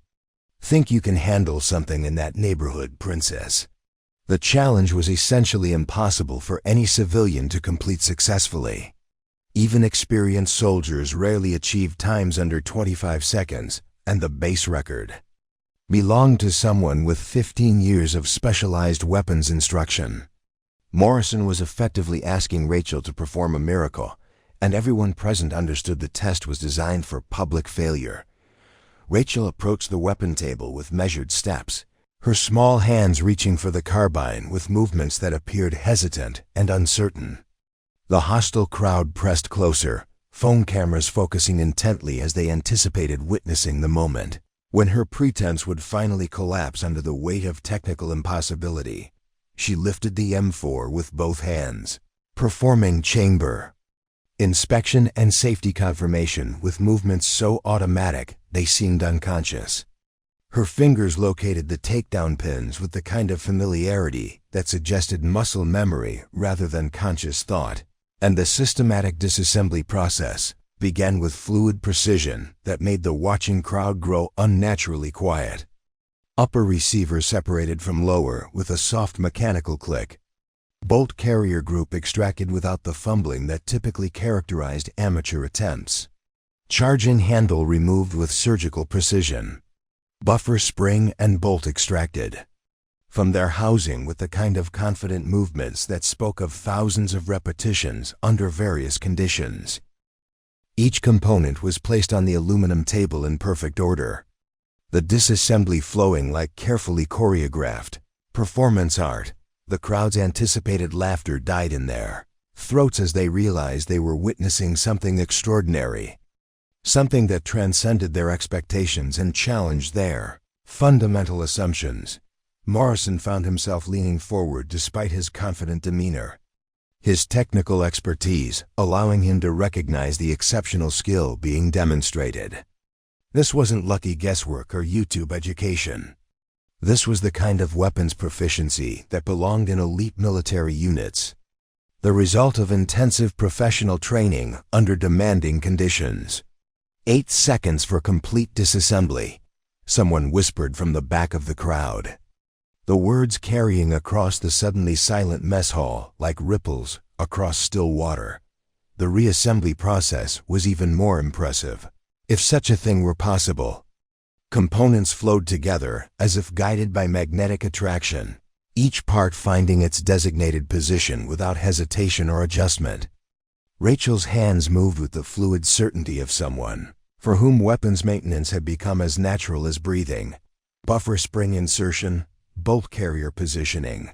Think you can handle something in that neighborhood, Princess?" The challenge was essentially impossible for any civilian to complete successfully. Even experienced soldiers rarely achieved times under 25 seconds, and the base record belonged to someone with 15 years of specialized weapons instruction. Morrison was effectively asking Rachel to perform a miracle, and everyone present understood the test was designed for public failure. Rachel approached the weapon table with measured steps, her small hands reaching for the carbine with movements that appeared hesitant and uncertain. The hostile crowd pressed closer, phone cameras focusing intently as they anticipated witnessing the moment when her pretense would finally collapse under the weight of technical impossibility. She lifted the M4 with both hands, performing chamber inspection and safety confirmation with movements so automatic they seemed unconscious. Her fingers located the takedown pins with the kind of familiarity that suggested muscle memory rather than conscious thought, and the systematic disassembly process began with fluid precision that made the watching crowd grow unnaturally quiet. Upper receiver separated from lower with a soft mechanical click. Bolt carrier group extracted without the fumbling that typically characterized amateur attempts. Charging handle removed with surgical precision. Buffer spring and bolt extracted from their housing with the kind of confident movements that spoke of thousands of repetitions under various conditions. Each component was placed on the aluminum table in perfect order, the disassembly flowing like carefully choreographed performance art. The crowd's anticipated laughter died in their throats as they realized they were witnessing something extraordinary, something that transcended their expectations and challenged their fundamental assumptions. Morrison found himself leaning forward despite his confident demeanor, his technical expertise allowing him to recognize the exceptional skill being demonstrated. This wasn't lucky guesswork or YouTube education. This was the kind of weapons proficiency that belonged in elite military units, the result of intensive professional training under demanding conditions. 8 seconds for complete disassembly, someone whispered from the back of the crowd, the words carrying across the suddenly silent mess hall like ripples across still water. The reassembly process was even more impressive, if such a thing were possible. Components flowed together as if guided by magnetic attraction, each part finding its designated position without hesitation or adjustment. Rachel's hands moved with the fluid certainty of someone for whom weapons maintenance had become as natural as breathing. Buffer spring insertion, bolt carrier positioning,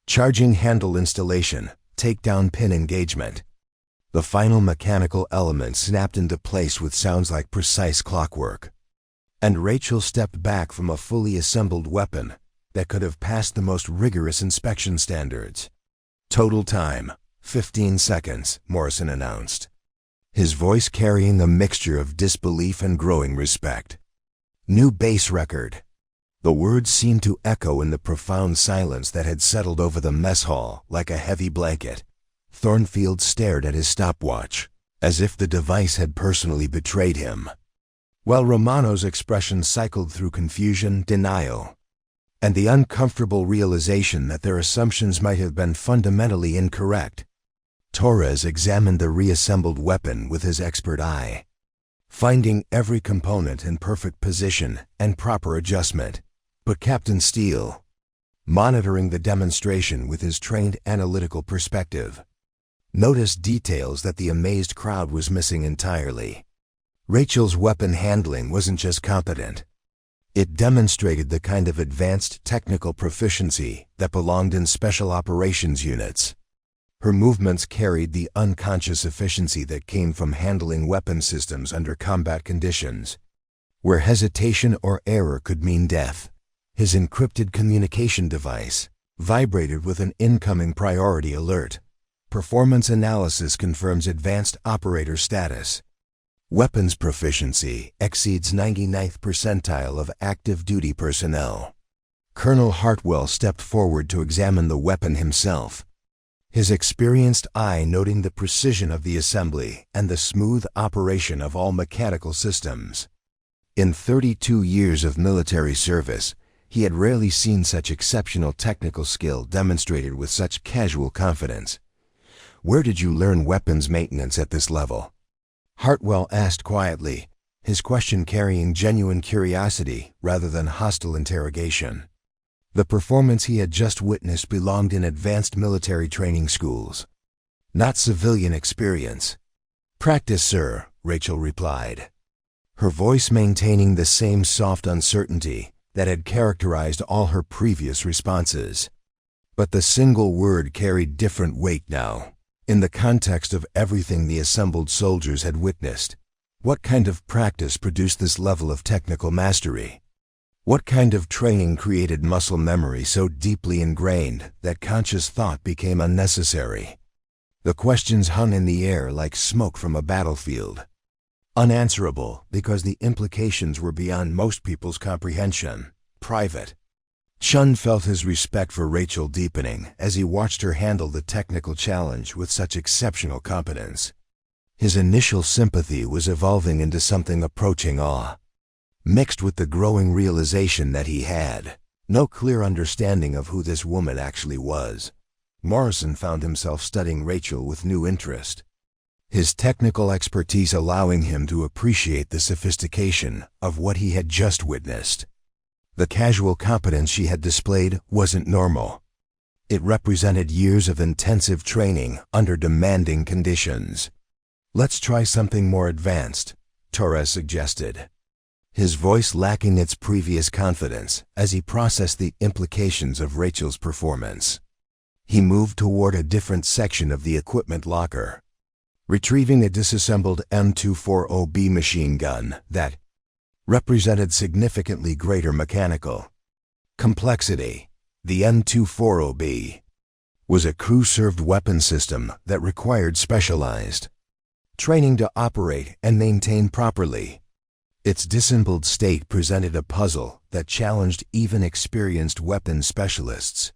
charging handle installation, takedown pin engagement. The final mechanical element snapped into place with sounds like precise clockwork. And Rachel stepped back from a fully assembled weapon that could have passed the most rigorous inspection standards. Total time, 15 seconds, Morrison announced, his voice carrying a mixture of disbelief and growing respect. New base record. The words seemed to echo in the profound silence that had settled over the mess hall like a heavy blanket. Thornfield stared at his stopwatch, as if the device had personally betrayed him, while Romano's expression cycled through confusion, denial, and the uncomfortable realization that their assumptions might have been fundamentally incorrect. Torres examined the reassembled weapon with his expert eye, finding every component in perfect position and proper adjustment. But Captain Steele, monitoring the demonstration with his trained analytical perspective, noticed details that the amazed crowd was missing entirely. Rachel's weapon handling wasn't just competent. It demonstrated the kind of advanced technical proficiency that belonged in special operations units. Her movements carried the unconscious efficiency that came from handling weapon systems under combat conditions, where hesitation or error could mean death. His encrypted communication device vibrated with an incoming priority alert. Performance analysis confirms advanced operator status. Weapons proficiency exceeds 99th percentile of active duty personnel. Colonel Hartwell stepped forward to examine the weapon himself, his experienced eye noting the precision of the assembly and the smooth operation of all mechanical systems. In 32 years of military service, he had rarely seen such exceptional technical skill demonstrated with such casual confidence. "Where did you learn weapons maintenance at this level?" Hartwell asked quietly, his question carrying genuine curiosity rather than hostile interrogation. The performance he had just witnessed belonged in advanced military training schools, not civilian experience. "Practice, sir," Rachel replied, her voice maintaining the same soft uncertainty that had characterized all her previous responses. But the single word carried different weight now, in the context of everything the assembled soldiers had witnessed. What kind of practice produced this level of technical mastery? What kind of training created muscle memory so deeply ingrained that conscious thought became unnecessary? The questions hung in the air like smoke from a battlefield, unanswerable because the implications were beyond most people's comprehension. Private. Chun felt his respect for Rachel deepening as he watched her handle the technical challenge with such exceptional competence. His initial sympathy was evolving into something approaching awe, mixed with the growing realization that he had no clear understanding of who this woman actually was. Morrison found himself studying Rachel with new interest, his technical expertise allowing him to appreciate the sophistication of what he had just witnessed. The casual competence she had displayed wasn't normal. It represented years of intensive training under demanding conditions. "Let's try something more advanced," Torres suggested, his voice lacking its previous confidence as he processed the implications of Rachel's performance. He moved toward a different section of the equipment locker, retrieving a disassembled M240B machine gun that represented significantly greater mechanical complexity. The M240B was a crew-served weapon system that required specialized training to operate and maintain properly. Its disassembled state presented a puzzle that challenged even experienced weapons specialists,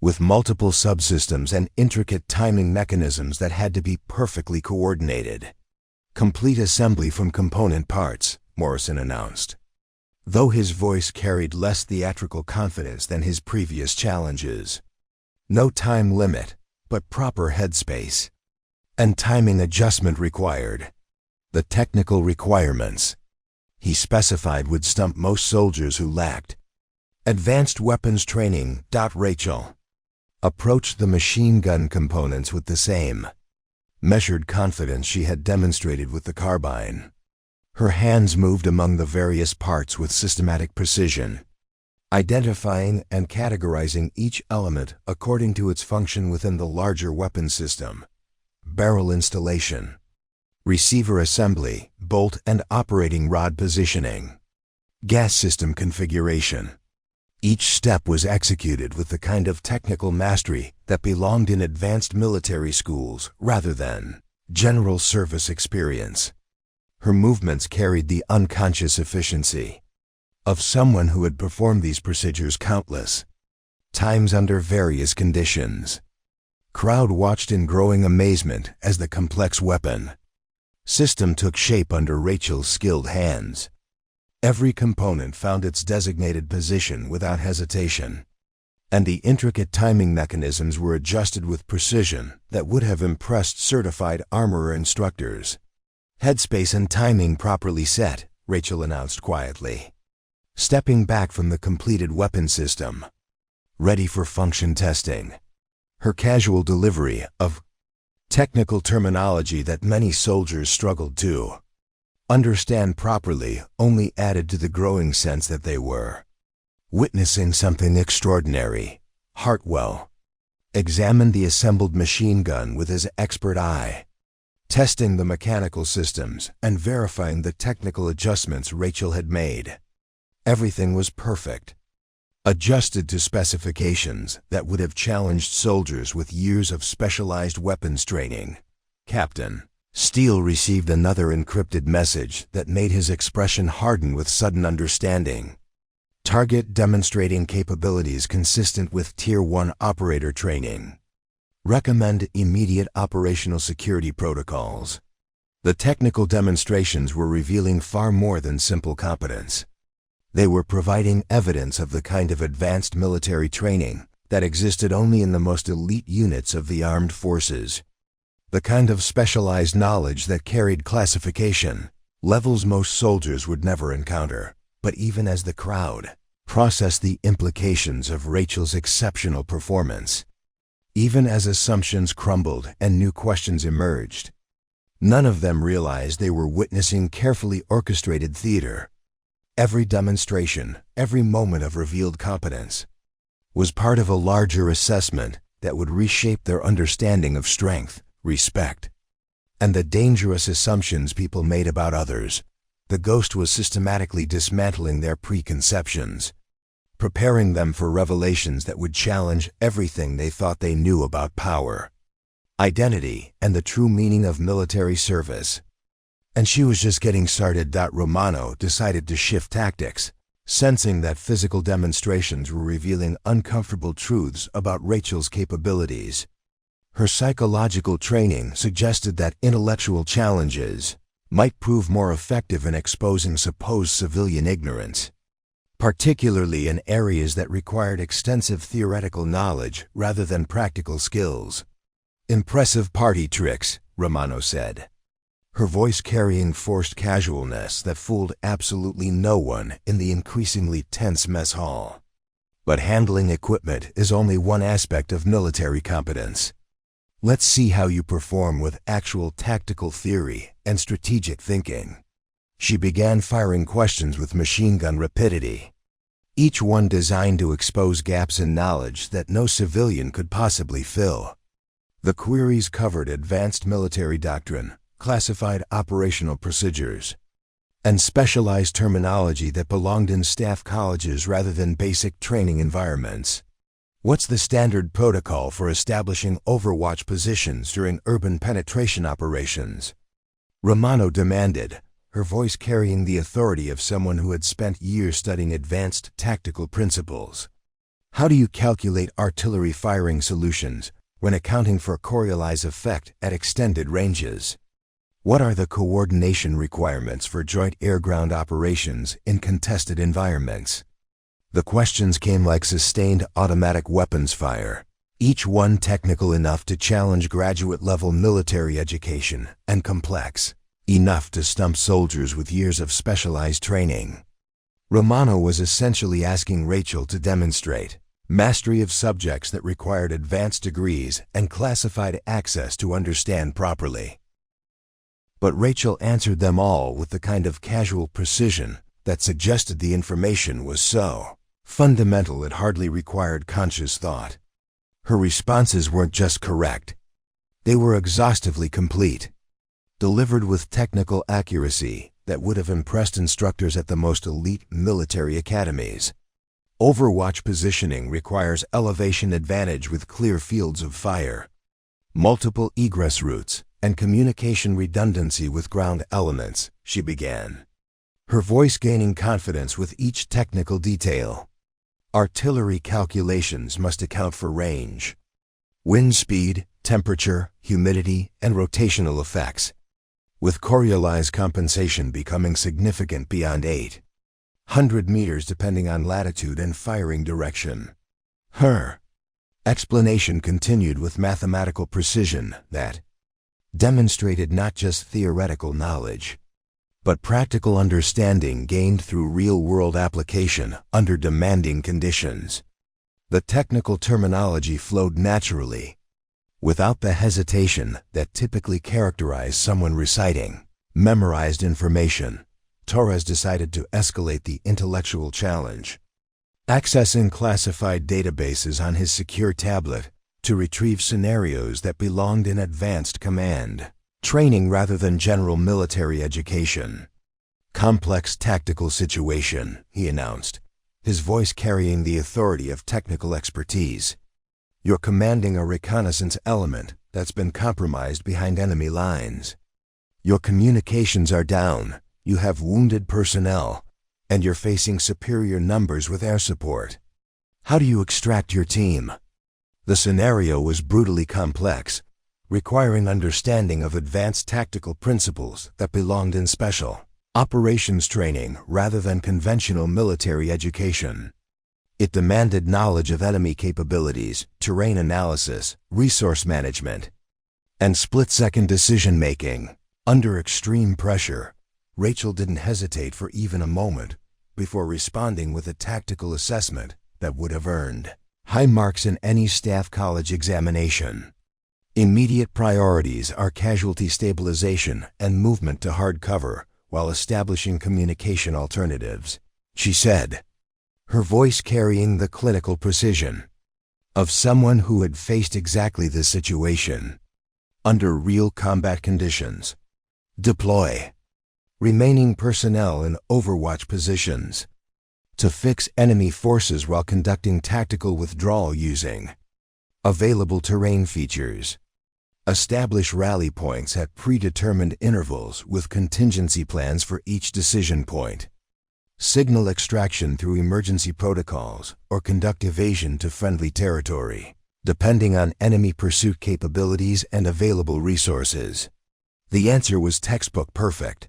with multiple subsystems and intricate timing mechanisms that had to be perfectly coordinated. "Complete assembly from component parts," Morrison announced, though his voice carried less theatrical confidence than his previous challenges. "No time limit, but proper headspace and timing adjustment required." The technical requirements he specified would stump most soldiers who lacked advanced weapons training. Rachel approached the machine gun components with the same measured confidence she had demonstrated with the carbine. Her hands moved among the various parts with systematic precision, identifying and categorizing each element according to its function within the larger weapon system. barrel installation, receiver assembly, bolt and operating rod positioning, gas system configuration. Each step was executed with the kind of technical mastery that belonged in advanced military schools rather than general service experience. Her movements carried the unconscious efficiency of someone who had performed these procedures countless times under various conditions. Crowd watched in growing amazement as the complex weapon system took shape under Rachel's skilled hands. Every component found its designated position without hesitation, and the intricate timing mechanisms were adjusted with precision that would have impressed certified armorer instructors. Headspace and timing properly set, Rachel announced quietly, stepping back from the completed weapon system. Ready for function testing. Her casual delivery of technical terminology that many soldiers struggled to understand properly only added to the growing sense that they were witnessing something extraordinary. Hartwell examined the assembled machine gun with his expert eye, testing the mechanical systems and verifying the technical adjustments Rachel had made. Everything was perfect, adjusted to specifications that would have challenged soldiers with years of specialized weapons training. Captain Steele received another encrypted message that made his expression harden with sudden understanding. Target demonstrating capabilities consistent with Tier 1 operator training. Recommend immediate operational security protocols. The technical demonstrations were revealing far more than simple competence. They were providing evidence of the kind of advanced military training that existed only in the most elite units of the armed forces. The kind of specialized knowledge that carried classification levels most soldiers would never encounter. But even as the crowd processed the implications of Rachel's exceptional performance, even as assumptions crumbled and new questions emerged, none of them realized they were witnessing carefully orchestrated theater. Every demonstration, every moment of revealed competence, was part of a larger assessment that would reshape their understanding of strength, respect, and the dangerous assumptions people made about others. The Ghost was systematically dismantling their preconceptions, preparing them for revelations that would challenge everything they thought they knew about power, identity, and the true meaning of military service. And she was just getting started. Romano decided to shift tactics, sensing that physical demonstrations were revealing uncomfortable truths about Rachel's capabilities. Her psychological training suggested that intellectual challenges might prove more effective in exposing supposed civilian ignorance, particularly in areas that required extensive theoretical knowledge rather than practical skills. Impressive party tricks, Romano said, her voice carrying forced casualness that fooled absolutely no one in the increasingly tense mess hall. But handling equipment is only one aspect of military competence. Let's see how you perform with actual tactical theory and strategic thinking. She began firing questions with machine gun rapidity, each one designed to expose gaps in knowledge that no civilian could possibly fill. The queries covered advanced military doctrine, classified operational procedures, and specialized terminology that belonged in staff colleges rather than basic training environments. What's the standard protocol for establishing overwatch positions during urban penetration operations? Romano demanded, her voice carrying the authority of someone who had spent years studying advanced tactical principles. How do you calculate artillery firing solutions when accounting for Coriolis effect at extended ranges? What are the coordination requirements for joint air-ground operations in contested environments? The questions came like sustained automatic weapons fire, each one technical enough to challenge graduate-level military education and complex enough to stump soldiers with years of specialized training. Romano was essentially asking Rachel to demonstrate mastery of subjects that required advanced degrees and classified access to understand properly. But Rachel answered them all with the kind of casual precision that suggested the information was so fundamental it hardly required conscious thought. Her responses weren't just correct. They were exhaustively complete, delivered with technical accuracy that would have impressed instructors at the most elite military academies. Overwatch positioning requires elevation advantage with clear fields of fire, multiple egress routes, and communication redundancy with ground elements, she began, her voice gaining confidence with each technical detail. Artillery calculations must account for range, wind speed, temperature, humidity, and rotational effects, with Coriolis compensation becoming significant beyond 800 meters depending on latitude and firing direction. Her explanation continued with mathematical precision that demonstrated not just theoretical knowledge, but practical understanding gained through real-world application under demanding conditions. The technical terminology flowed naturally, without the hesitation that typically characterized someone reciting memorized information. Torres decided to escalate the intellectual challenge, accessing classified databases on his secure tablet to retrieve scenarios that belonged in advanced command training rather than general military education. Complex tactical situation, he announced, his voice carrying the authority of technical expertise. You're commanding a reconnaissance element that's been compromised behind enemy lines. Your communications are down, you have wounded personnel, and you're facing superior numbers with air support. How do you extract your team? The scenario was brutally complex, requiring understanding of advanced tactical principles that belonged in special operations training rather than conventional military education. It demanded knowledge of enemy capabilities, terrain analysis, resource management, and split-second decision-making. Under extreme pressure, Rachel didn't hesitate for even a moment before responding with a tactical assessment that would have earned high marks in any staff college examination. Immediate priorities are casualty stabilization and movement to hard cover while establishing communication alternatives, she said, her voice carrying the clinical precision of someone who had faced exactly this situation. Under real combat conditions, deploy remaining personnel in overwatch positions to fix enemy forces while conducting tactical withdrawal using available terrain features. Establish rally points at predetermined intervals with contingency plans for each decision point. Signal extraction through emergency protocols or conduct evasion to friendly territory, depending on enemy pursuit capabilities and available resources. The answer was textbook perfect.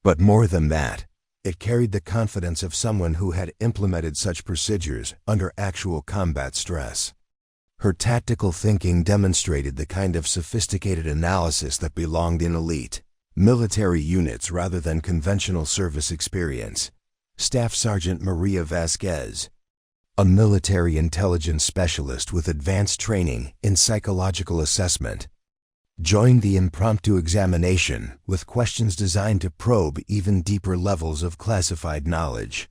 But more than that, it carried the confidence of someone who had implemented such procedures under actual combat stress. Her tactical thinking demonstrated the kind of sophisticated analysis that belonged in elite military units rather than conventional service experience. Staff Sergeant Maria Vasquez, a military intelligence specialist with advanced training in psychological assessment, joined the impromptu examination with questions designed to probe even deeper levels of classified knowledge.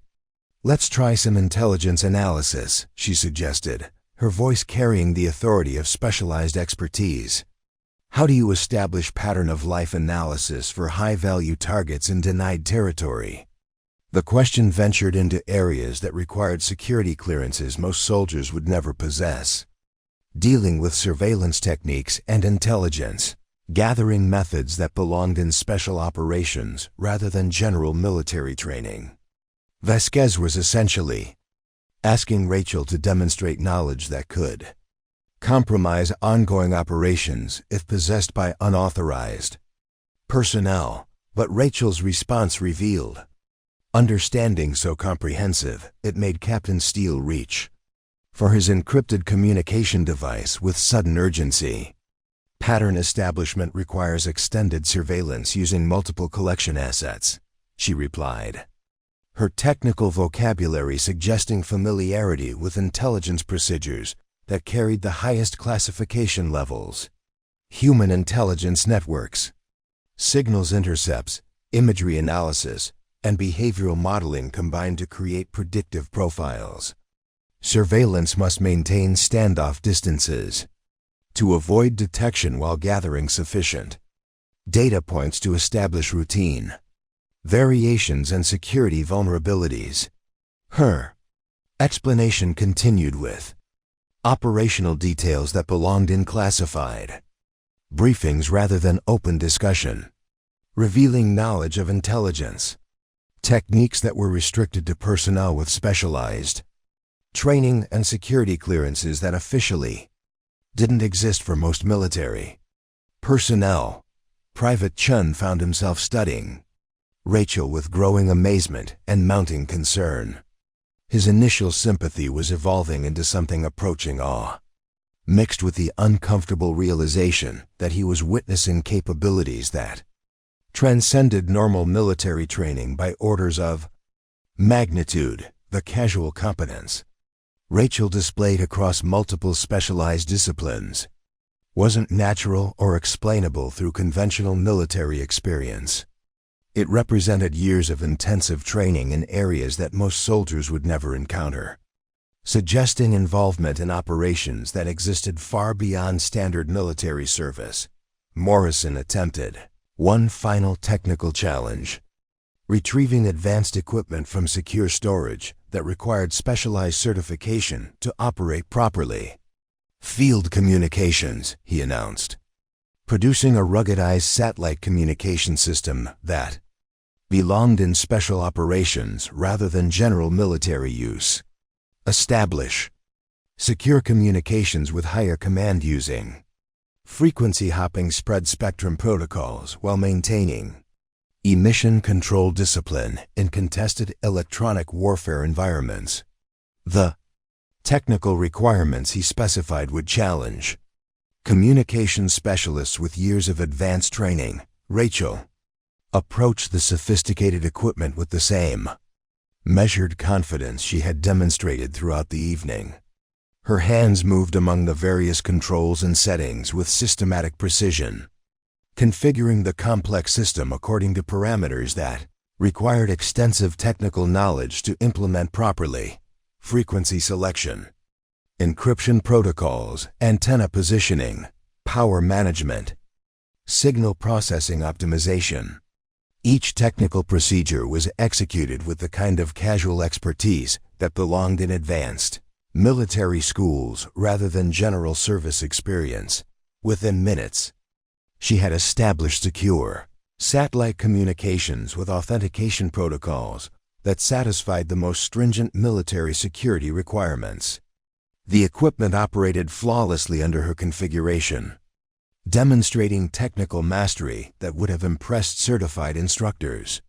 Let's try some intelligence analysis, she suggested, her voice carrying the authority of specialized expertise. How do you establish pattern-of-life analysis for high-value targets in denied territory? The question ventured into areas that required security clearances most soldiers would never possess. Dealing with surveillance techniques and intelligence, gathering methods that belonged in special operations rather than general military training. Vasquez was essentially asking Rachel to demonstrate knowledge that could compromise ongoing operations if possessed by unauthorized personnel, but Rachel's response revealed understanding so comprehensive it made Captain Steele reach for his encrypted communication device with sudden urgency. Pattern establishment requires extended surveillance using multiple collection assets, she replied, her technical vocabulary suggesting familiarity with intelligence procedures that carried the highest classification levels. Human intelligence networks, signals intercepts, imagery analysis, and behavioral modeling combined to create predictive profiles. Surveillance must maintain standoff distances, to avoid detection while gathering sufficient data points to establish routine variations and security vulnerabilities. Her explanation continued with operational details that belonged in classified briefings rather than open discussion, revealing knowledge of intelligence techniques that were restricted to personnel with specialized training and security clearances that officially didn't exist for most military personnel. Private Chun found himself studying Rachel with growing amazement and mounting concern. His initial sympathy was evolving into something approaching awe, mixed with the uncomfortable realization that he was witnessing capabilities that transcended normal military training by orders of magnitude. The casual competence Rachel displayed across multiple specialized disciplines wasn't natural or explainable through conventional military experience. It represented years of intensive training in areas that most soldiers would never encounter, suggesting involvement in operations that existed far beyond standard military service. Morrison attempted one final technical challenge: retrieving advanced equipment from secure storage that required specialized certification to operate properly. Field communications, he announced, producing a ruggedized satellite communication system that belonged in special operations rather than general military use. Establish secure communications with higher command using frequency hopping spread spectrum protocols while maintaining emission control discipline in contested electronic warfare environments. The technical requirements he specified would challenge communications specialists with years of advanced training. Rachel approached the sophisticated equipment with the same measured confidence she had demonstrated throughout the evening. Her hands moved among the various controls and settings with systematic precision, configuring the complex system according to parameters that required extensive technical knowledge to implement properly. Frequency selection, encryption protocols, antenna positioning, power management, signal processing optimization. Each technical procedure was executed with the kind of casual expertise that belonged in advanced military schools rather than general service experience. Within minutes, she had established secure satellite communications with authentication protocols that satisfied the most stringent military security requirements. The equipment operated flawlessly under her configuration, demonstrating technical mastery that would have impressed certified instructors.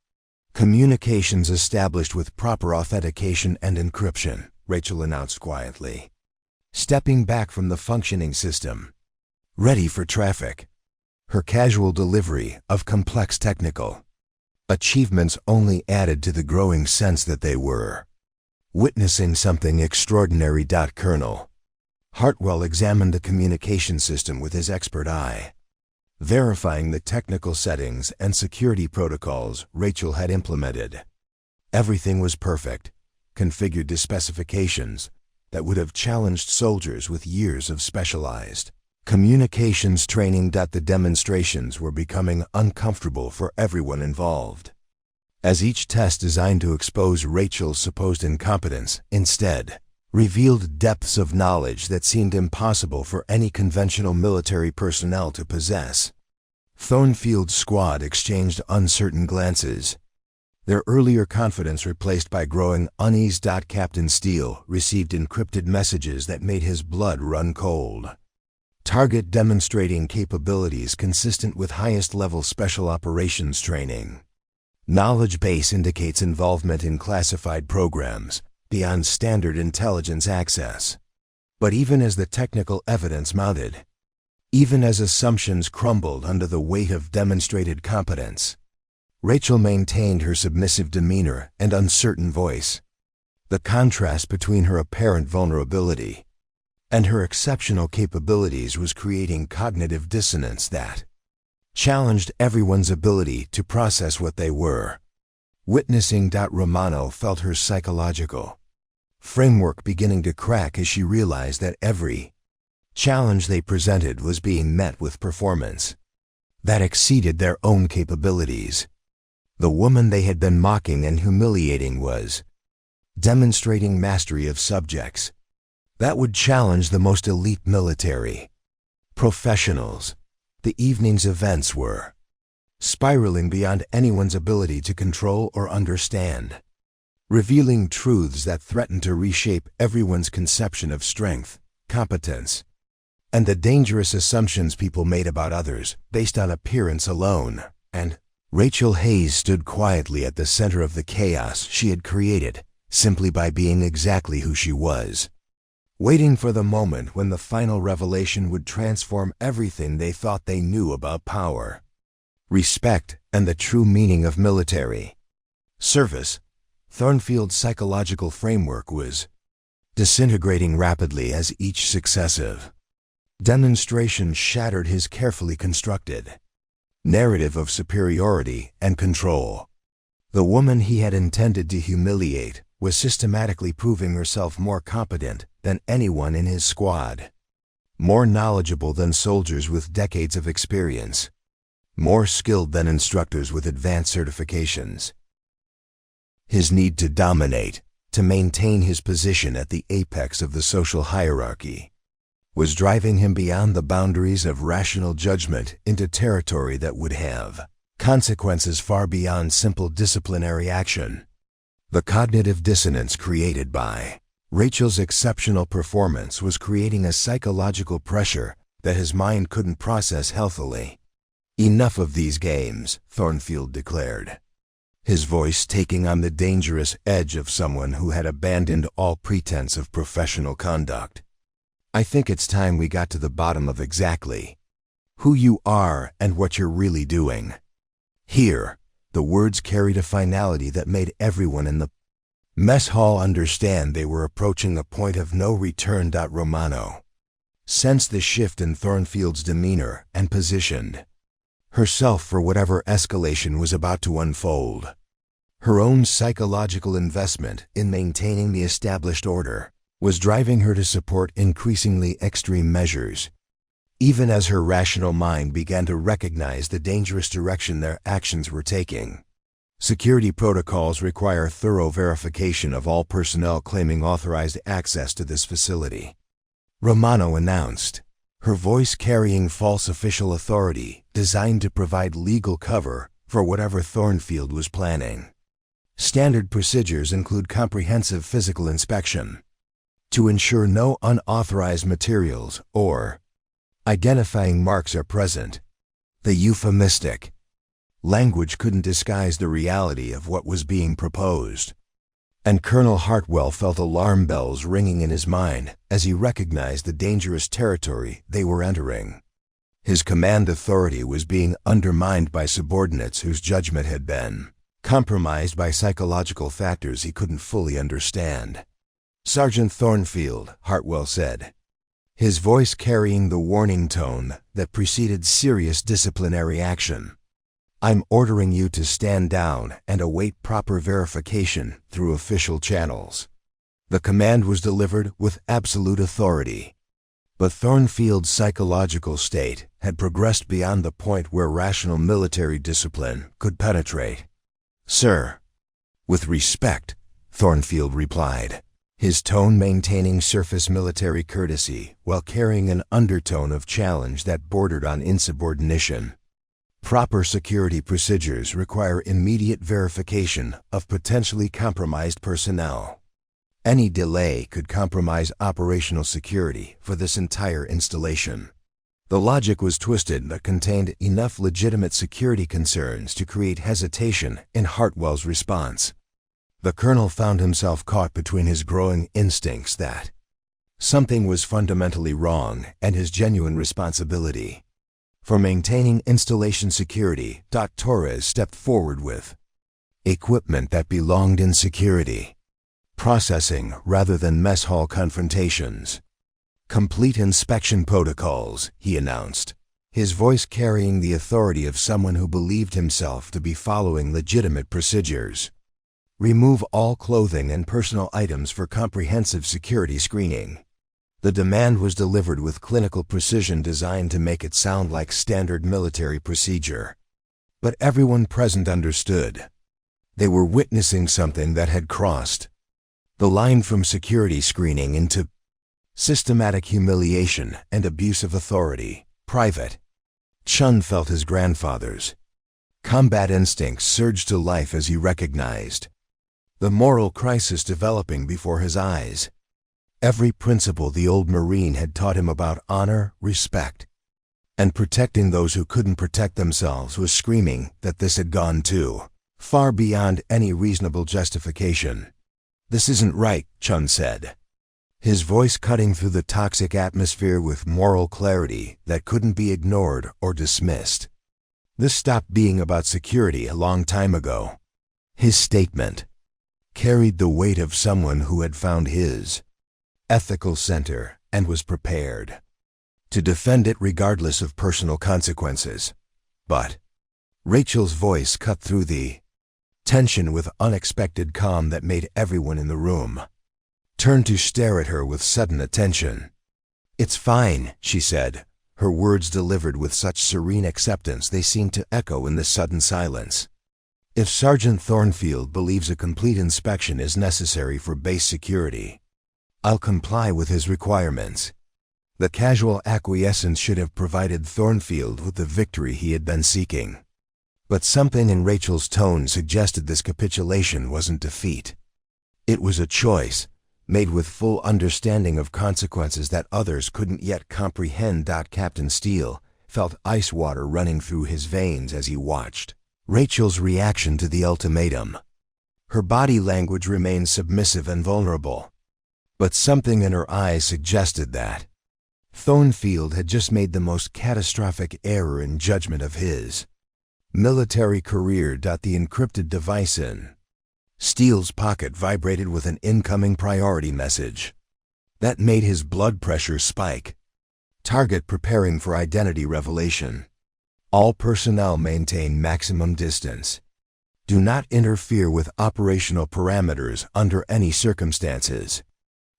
Communications established with proper authentication and encryption, Rachel announced quietly, stepping back from the functioning system. Ready for traffic. Her casual delivery of complex technical achievements only added to the growing sense that they were witnessing something extraordinary. Colonel Hartwell examined the communication system with his expert eye, verifying the technical settings and security protocols Rachel had implemented. Everything was perfect, configured to specifications that would have challenged soldiers with years of specialized communications training. The demonstrations were becoming uncomfortable for everyone involved, as each test designed to expose Rachel's supposed incompetence instead revealed depths of knowledge that seemed impossible for any conventional military personnel to possess. Thornfield's squad exchanged uncertain glances, their earlier confidence replaced by growing unease. Captain Steele received encrypted messages that made his blood run cold. Target demonstrating capabilities consistent with highest-level special operations training. Knowledge base indicates involvement in classified programs beyond standard intelligence access. But even as the technical evidence mounted, even as assumptions crumbled under the weight of demonstrated competence, Rachel maintained her submissive demeanor and uncertain voice. The contrast between her apparent vulnerability and her exceptional capabilities was creating cognitive dissonance that challenged everyone's ability to process what they were witnessing. Romano felt her psychological framework beginning to crack as she realized that every challenge they presented was being met with performance that exceeded their own capabilities. The woman they had been mocking and humiliating was demonstrating mastery of subjects that would challenge the most elite military professionals. The evening's events were spiraling beyond anyone's ability to control or understand, revealing truths that threatened to reshape everyone's conception of strength, competence, and the dangerous assumptions people made about others based on appearance alone. And Rachel Hayes stood quietly at the center of the chaos she had created simply by being exactly who she was, waiting for the moment when the final revelation would transform everything they thought they knew about power, respect, and the true meaning of military service. Thornfield's psychological framework was disintegrating rapidly as each successive demonstration shattered his carefully constructed narrative of superiority and control. The woman he had intended to humiliate was systematically proving herself more competent than anyone in his squad, more knowledgeable than soldiers with decades of experience, more skilled than instructors with advanced certifications. His need to dominate, to maintain his position at the apex of the social hierarchy, was driving him beyond the boundaries of rational judgment into territory that would have consequences far beyond simple disciplinary action. The cognitive dissonance created by Rachel's exceptional performance was creating a psychological pressure that his mind couldn't process healthily. "Enough of these games," Thornfield declared, his voice taking on the dangerous edge of someone who had abandoned all pretense of professional conduct. "I think it's time we got to the bottom of exactly who you are and what you're really doing." Here, the words carried a finality that made everyone in the mess hall understand they were approaching a point of no return. Romano sensed the shift in Thornfield's demeanor and positioned herself for whatever escalation was about to unfold. Her own psychological investment in maintaining the established order was driving her to support increasingly extreme measures, even as her rational mind began to recognize the dangerous direction their actions were taking. Security protocols require thorough verification of all personnel claiming authorized access to this facility, Romano announced, her voice carrying false official authority designed to provide legal cover for whatever Thornfield was planning. Standard procedures include comprehensive physical inspection to ensure no unauthorized materials or identifying marks are present. The euphemistic language couldn't disguise the reality of what was being proposed, and Colonel Hartwell felt alarm bells ringing in his mind as he recognized the dangerous territory they were entering. His command authority was being undermined by subordinates whose judgment had been compromised by psychological factors he couldn't fully understand. "Sergeant Thornfield," Hartwell said, his voice carrying the warning tone that preceded serious disciplinary action, "I'm ordering you to stand down and await proper verification through official channels." The command was delivered with absolute authority, but Thornfield's psychological state had progressed beyond the point where rational military discipline could penetrate. "Sir." "With respect," Thornfield replied, his tone maintaining surface military courtesy while carrying an undertone of challenge that bordered on insubordination. "Proper security procedures require immediate verification of potentially compromised personnel. Any delay could compromise operational security for this entire installation." The logic was twisted but contained enough legitimate security concerns to create hesitation in Hartwell's response. The colonel found himself caught between his growing instincts that something was fundamentally wrong and his genuine responsibility for maintaining installation security. Torres stepped forward with equipment that belonged in security processing rather than mess hall confrontations. "Complete inspection protocols," he announced, his voice carrying the authority of someone who believed himself to be following legitimate procedures. "Remove all clothing and personal items for comprehensive security screening. The demand was delivered with clinical precision designed to make it sound like standard military procedure. But everyone present understood. They were witnessing something that had crossed the line from security screening into systematic humiliation and abuse of authority. Private Chun felt his grandfather's combat instincts surge to life as he recognized the moral crisis developing before his eyes. Every principle the old Marine had taught him about honor, respect, and protecting those who couldn't protect themselves was screaming that this had gone too far beyond any reasonable justification. "This isn't right," Chun said, his voice cutting through the toxic atmosphere with moral clarity that couldn't be ignored or dismissed. "This stopped being about security a long time ago." His statement carried the weight of someone who had found his ethical center and was prepared to defend it regardless of personal consequences. But Rachel's voice cut through the tension with unexpected calm that made everyone in the room turn to stare at her with sudden attention. "It's fine," she said, her words delivered with such serene acceptance they seemed to echo in the sudden silence. "If Sergeant Thornfield believes a complete inspection is necessary for base security, I'll comply with his requirements." The casual acquiescence should have provided Thornfield with the victory he had been seeking. But something in Rachel's tone suggested this capitulation wasn't defeat. It was a choice, made with full understanding of consequences that others couldn't yet comprehend. Captain Steele felt ice water running through his veins as he watched Rachel's reaction to the ultimatum. Her body language remained submissive and vulnerable, but something in her eyes suggested that Thornfield had just made the most catastrophic error in judgment of his military career. The encrypted device in Steele's pocket vibrated with an incoming priority message that made his blood pressure spike. "Target preparing for identity revelation. All personnel maintain maximum distance. Do not interfere with operational parameters under any circumstances."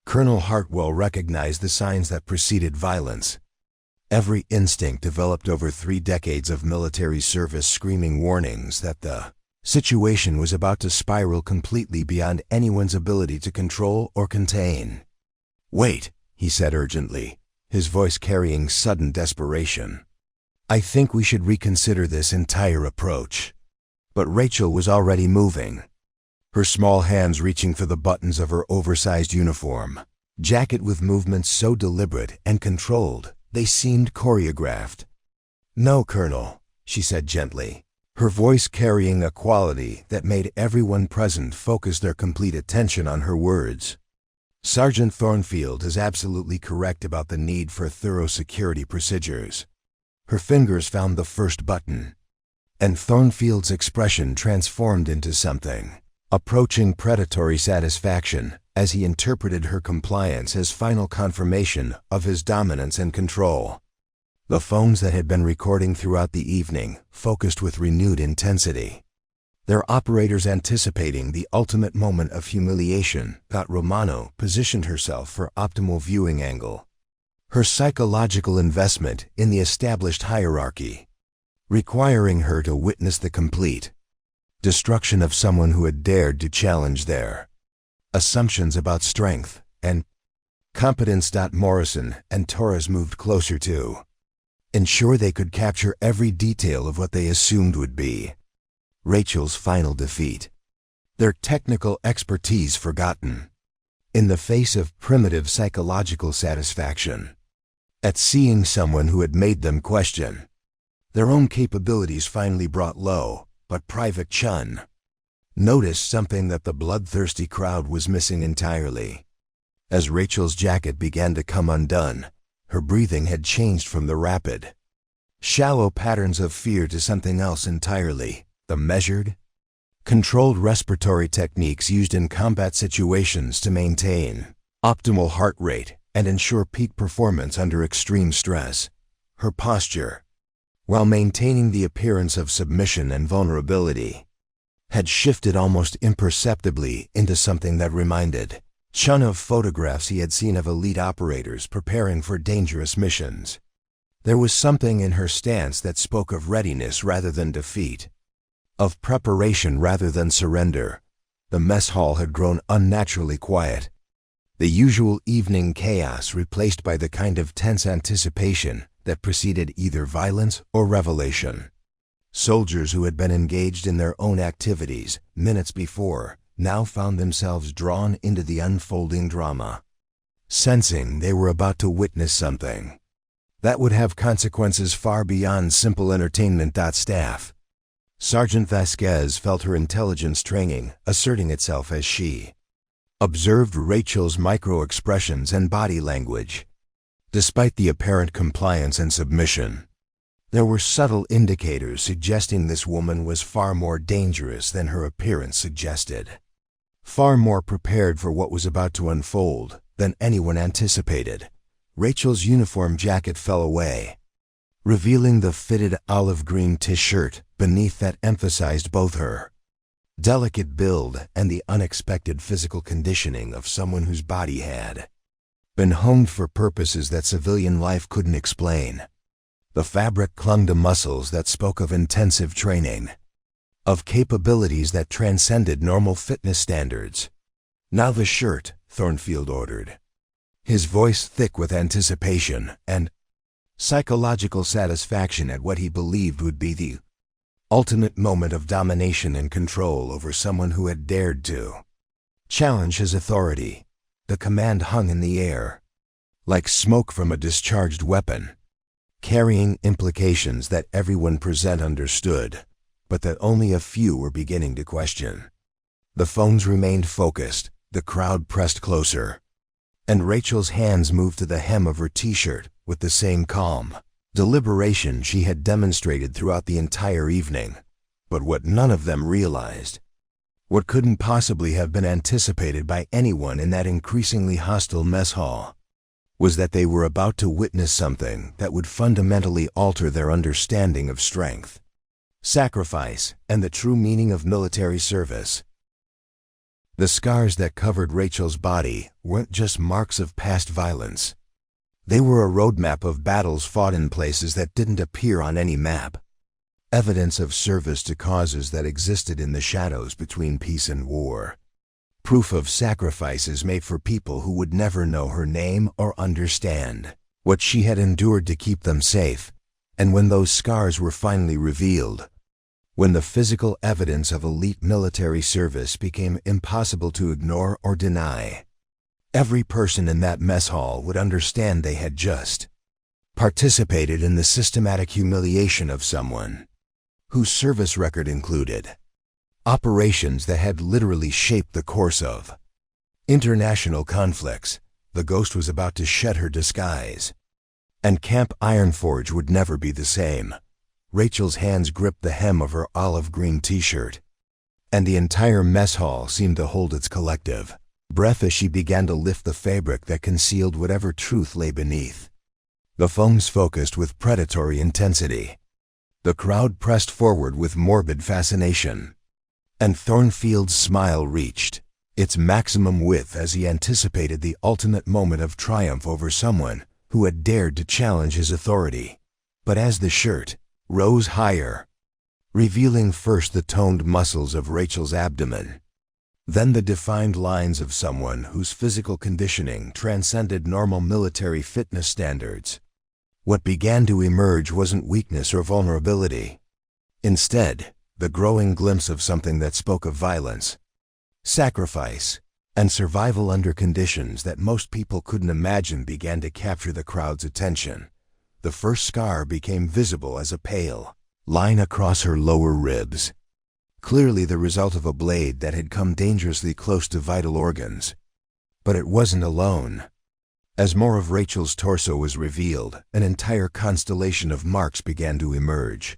Colonel Hartwell recognized the signs that preceded violence. Every instinct developed over 3 decades of military service screaming warnings that the situation was about to spiral completely beyond anyone's ability to control or contain. "Wait," he said urgently, his voice carrying sudden desperation. "I think we should reconsider this entire approach." But Rachel was already moving, her small hands reaching for the buttons of her oversized uniform jacket with movements so deliberate and controlled they seemed choreographed. "No, Colonel," she said gently, her voice carrying a quality that made everyone present focus their complete attention on her words. "Sergeant Thornfield is absolutely correct about the need for thorough security procedures." Her fingers found the first button, and Thornfield's expression transformed into something approaching predatory satisfaction as he interpreted her compliance as final confirmation of his dominance and control. The phones that had been recording throughout the evening focused with renewed intensity, their operators anticipating the ultimate moment of humiliation. Romano positioned herself for optimal viewing angle, her psychological investment in the established hierarchy requiring her to witness the complete destruction of someone who had dared to challenge their assumptions about strength and competence. Morrison and Torres moved closer to ensure they could capture every detail of what they assumed would be Rachel's final defeat, their technical expertise forgotten in the face of primitive psychological satisfaction at seeing someone who had made them question their own capabilities. Finally brought low. But Private Chun noticed something that the bloodthirsty crowd was missing entirely. As Rachel's jacket began to come undone, her breathing had changed from the rapid, shallow patterns of fear to something else entirely: the measured, controlled respiratory techniques used in combat situations to maintain optimal heart rate and ensure peak performance under extreme stress. Her posture, while maintaining the appearance of submission and vulnerability, had shifted almost imperceptibly into something that reminded chun of photographs he had seen of elite operators preparing for dangerous missions. There was something in her stance that spoke of readiness rather than defeat, of preparation rather than surrender. The mess hall had grown unnaturally quiet, the usual evening chaos replaced by the kind of tense anticipation that preceded either violence or revelation. Soldiers who had been engaged in their own activities minutes before now found themselves drawn into the unfolding drama, sensing they were about to witness something that would have consequences far beyond simple entertainment. Staff Sergeant Vasquez felt her intelligence training asserting itself as she observed Rachel's micro-expressions and body language. Despite the apparent compliance and submission, there were subtle indicators suggesting this woman was far more dangerous than her appearance suggested, far more prepared for what was about to unfold than anyone anticipated. Rachel's uniform jacket fell away, revealing the fitted olive green t-shirt beneath that emphasized both her delicate build and the unexpected physical conditioning of someone whose body had been honed for purposes that civilian life couldn't explain. The fabric clung to muscles that spoke of intensive training, of capabilities that transcended normal fitness standards. "Now the shirt," Thornfield ordered, his voice thick with anticipation and psychological satisfaction at what he believed would be the ultimate moment of domination and control over someone who had dared to challenge his authority. The command hung in the air, like smoke from a discharged weapon, carrying implications that everyone present understood, but that only a few were beginning to question. The phones remained focused, the crowd pressed closer, and Rachel's hands moved to the hem of her t-shirt with the same calm deliberation she had demonstrated throughout the entire evening. But what none of them realized, what couldn't possibly have been anticipated by anyone in that increasingly hostile mess hall, was that they were about to witness something that would fundamentally alter their understanding of strength, sacrifice, and the true meaning of military service. The scars that covered Rachel's body weren't just marks of past violence. They were a roadmap of battles fought in places that didn't appear on any map, evidence of service to causes that existed in the shadows between peace and war, proof of sacrifices made for people who would never know her name or understand what she had endured to keep them safe. And when those scars were finally revealed, when the physical evidence of elite military service became impossible to ignore or deny, every person in that mess hall would understand they had just participated in the systematic humiliation of someone whose service record included operations that had literally shaped the course of international conflicts. The ghost was about to shed her disguise, and Camp Ironforge would never be the same. Rachel's hands gripped the hem of her olive green t-shirt, and the entire mess hall seemed to hold its collective breath as she began to lift the fabric that concealed whatever truth lay beneath. The phones focused with predatory intensity. The crowd pressed forward with morbid fascination, and Thornfield's smile reached its maximum width as he anticipated the ultimate moment of triumph over someone who had dared to challenge his authority. But as the shirt rose higher, revealing first the toned muscles of Rachel's abdomen, then the defined lines of someone whose physical conditioning transcended normal military fitness standards, what began to emerge wasn't weakness or vulnerability. Instead, the growing glimpse of something that spoke of violence, sacrifice, and survival under conditions that most people couldn't imagine began to capture the crowd's attention. The first scar became visible as a pale line across her lower ribs, clearly the result of a blade that had come dangerously close to vital organs. But it wasn't alone. As more of Rachel's torso was revealed, an entire constellation of marks began to emerge,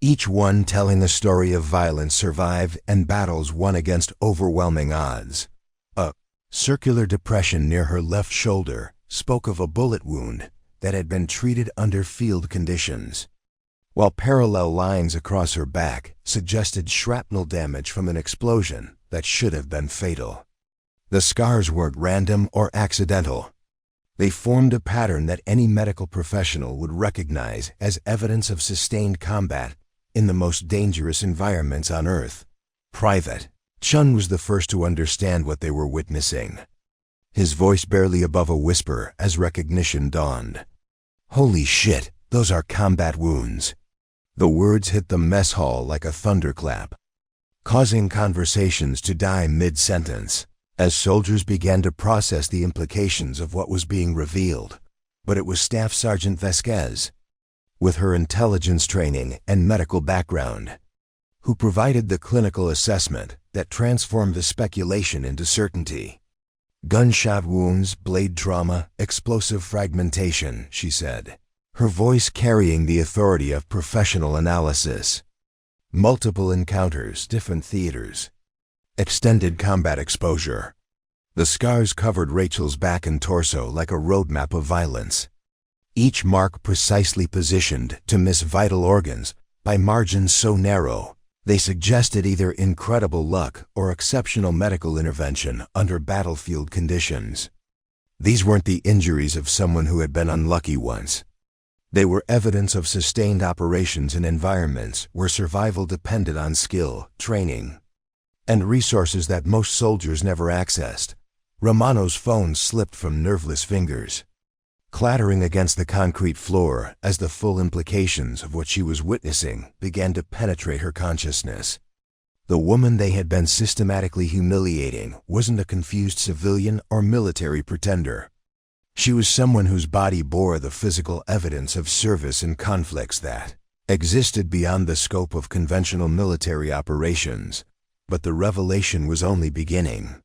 each one telling a story of violence survived and battles won against overwhelming odds. A circular depression near her left shoulder spoke of a bullet wound that had been treated under field conditions, while parallel lines across her back suggested shrapnel damage from an explosion that should have been fatal. The scars weren't random or accidental. They formed a pattern that any medical professional would recognize as evidence of sustained combat in the most dangerous environments on Earth. Private Chun was the first to understand what they were witnessing. His voice barely above a whisper as recognition dawned. "Holy shit, those are combat wounds." The words hit the mess hall like a thunderclap, causing conversations to die mid-sentence as soldiers began to process the implications of what was being revealed. But it was Staff Sergeant Vasquez, with her intelligence training and medical background, who provided the clinical assessment that transformed the speculation into certainty. "Gunshot wounds, blade trauma, explosive fragmentation," she said, her voice carrying the authority of professional analysis. "Multiple encounters, different theaters. Extended combat exposure." The scars covered Rachel's back and torso like a roadmap of violence, each mark precisely positioned to miss vital organs by margins so narrow they suggested either incredible luck or exceptional medical intervention under battlefield conditions. These weren't the injuries of someone who had been unlucky once. They were evidence of sustained operations in environments where survival depended on skill, training, and resources that most soldiers never accessed. Romano's phone slipped from nerveless fingers, clattering against the concrete floor as the full implications of what she was witnessing began to penetrate her consciousness. The woman they had been systematically humiliating wasn't a confused civilian or military pretender. She was someone whose body bore the physical evidence of service in conflicts that existed beyond the scope of conventional military operations. But the revelation was only beginning.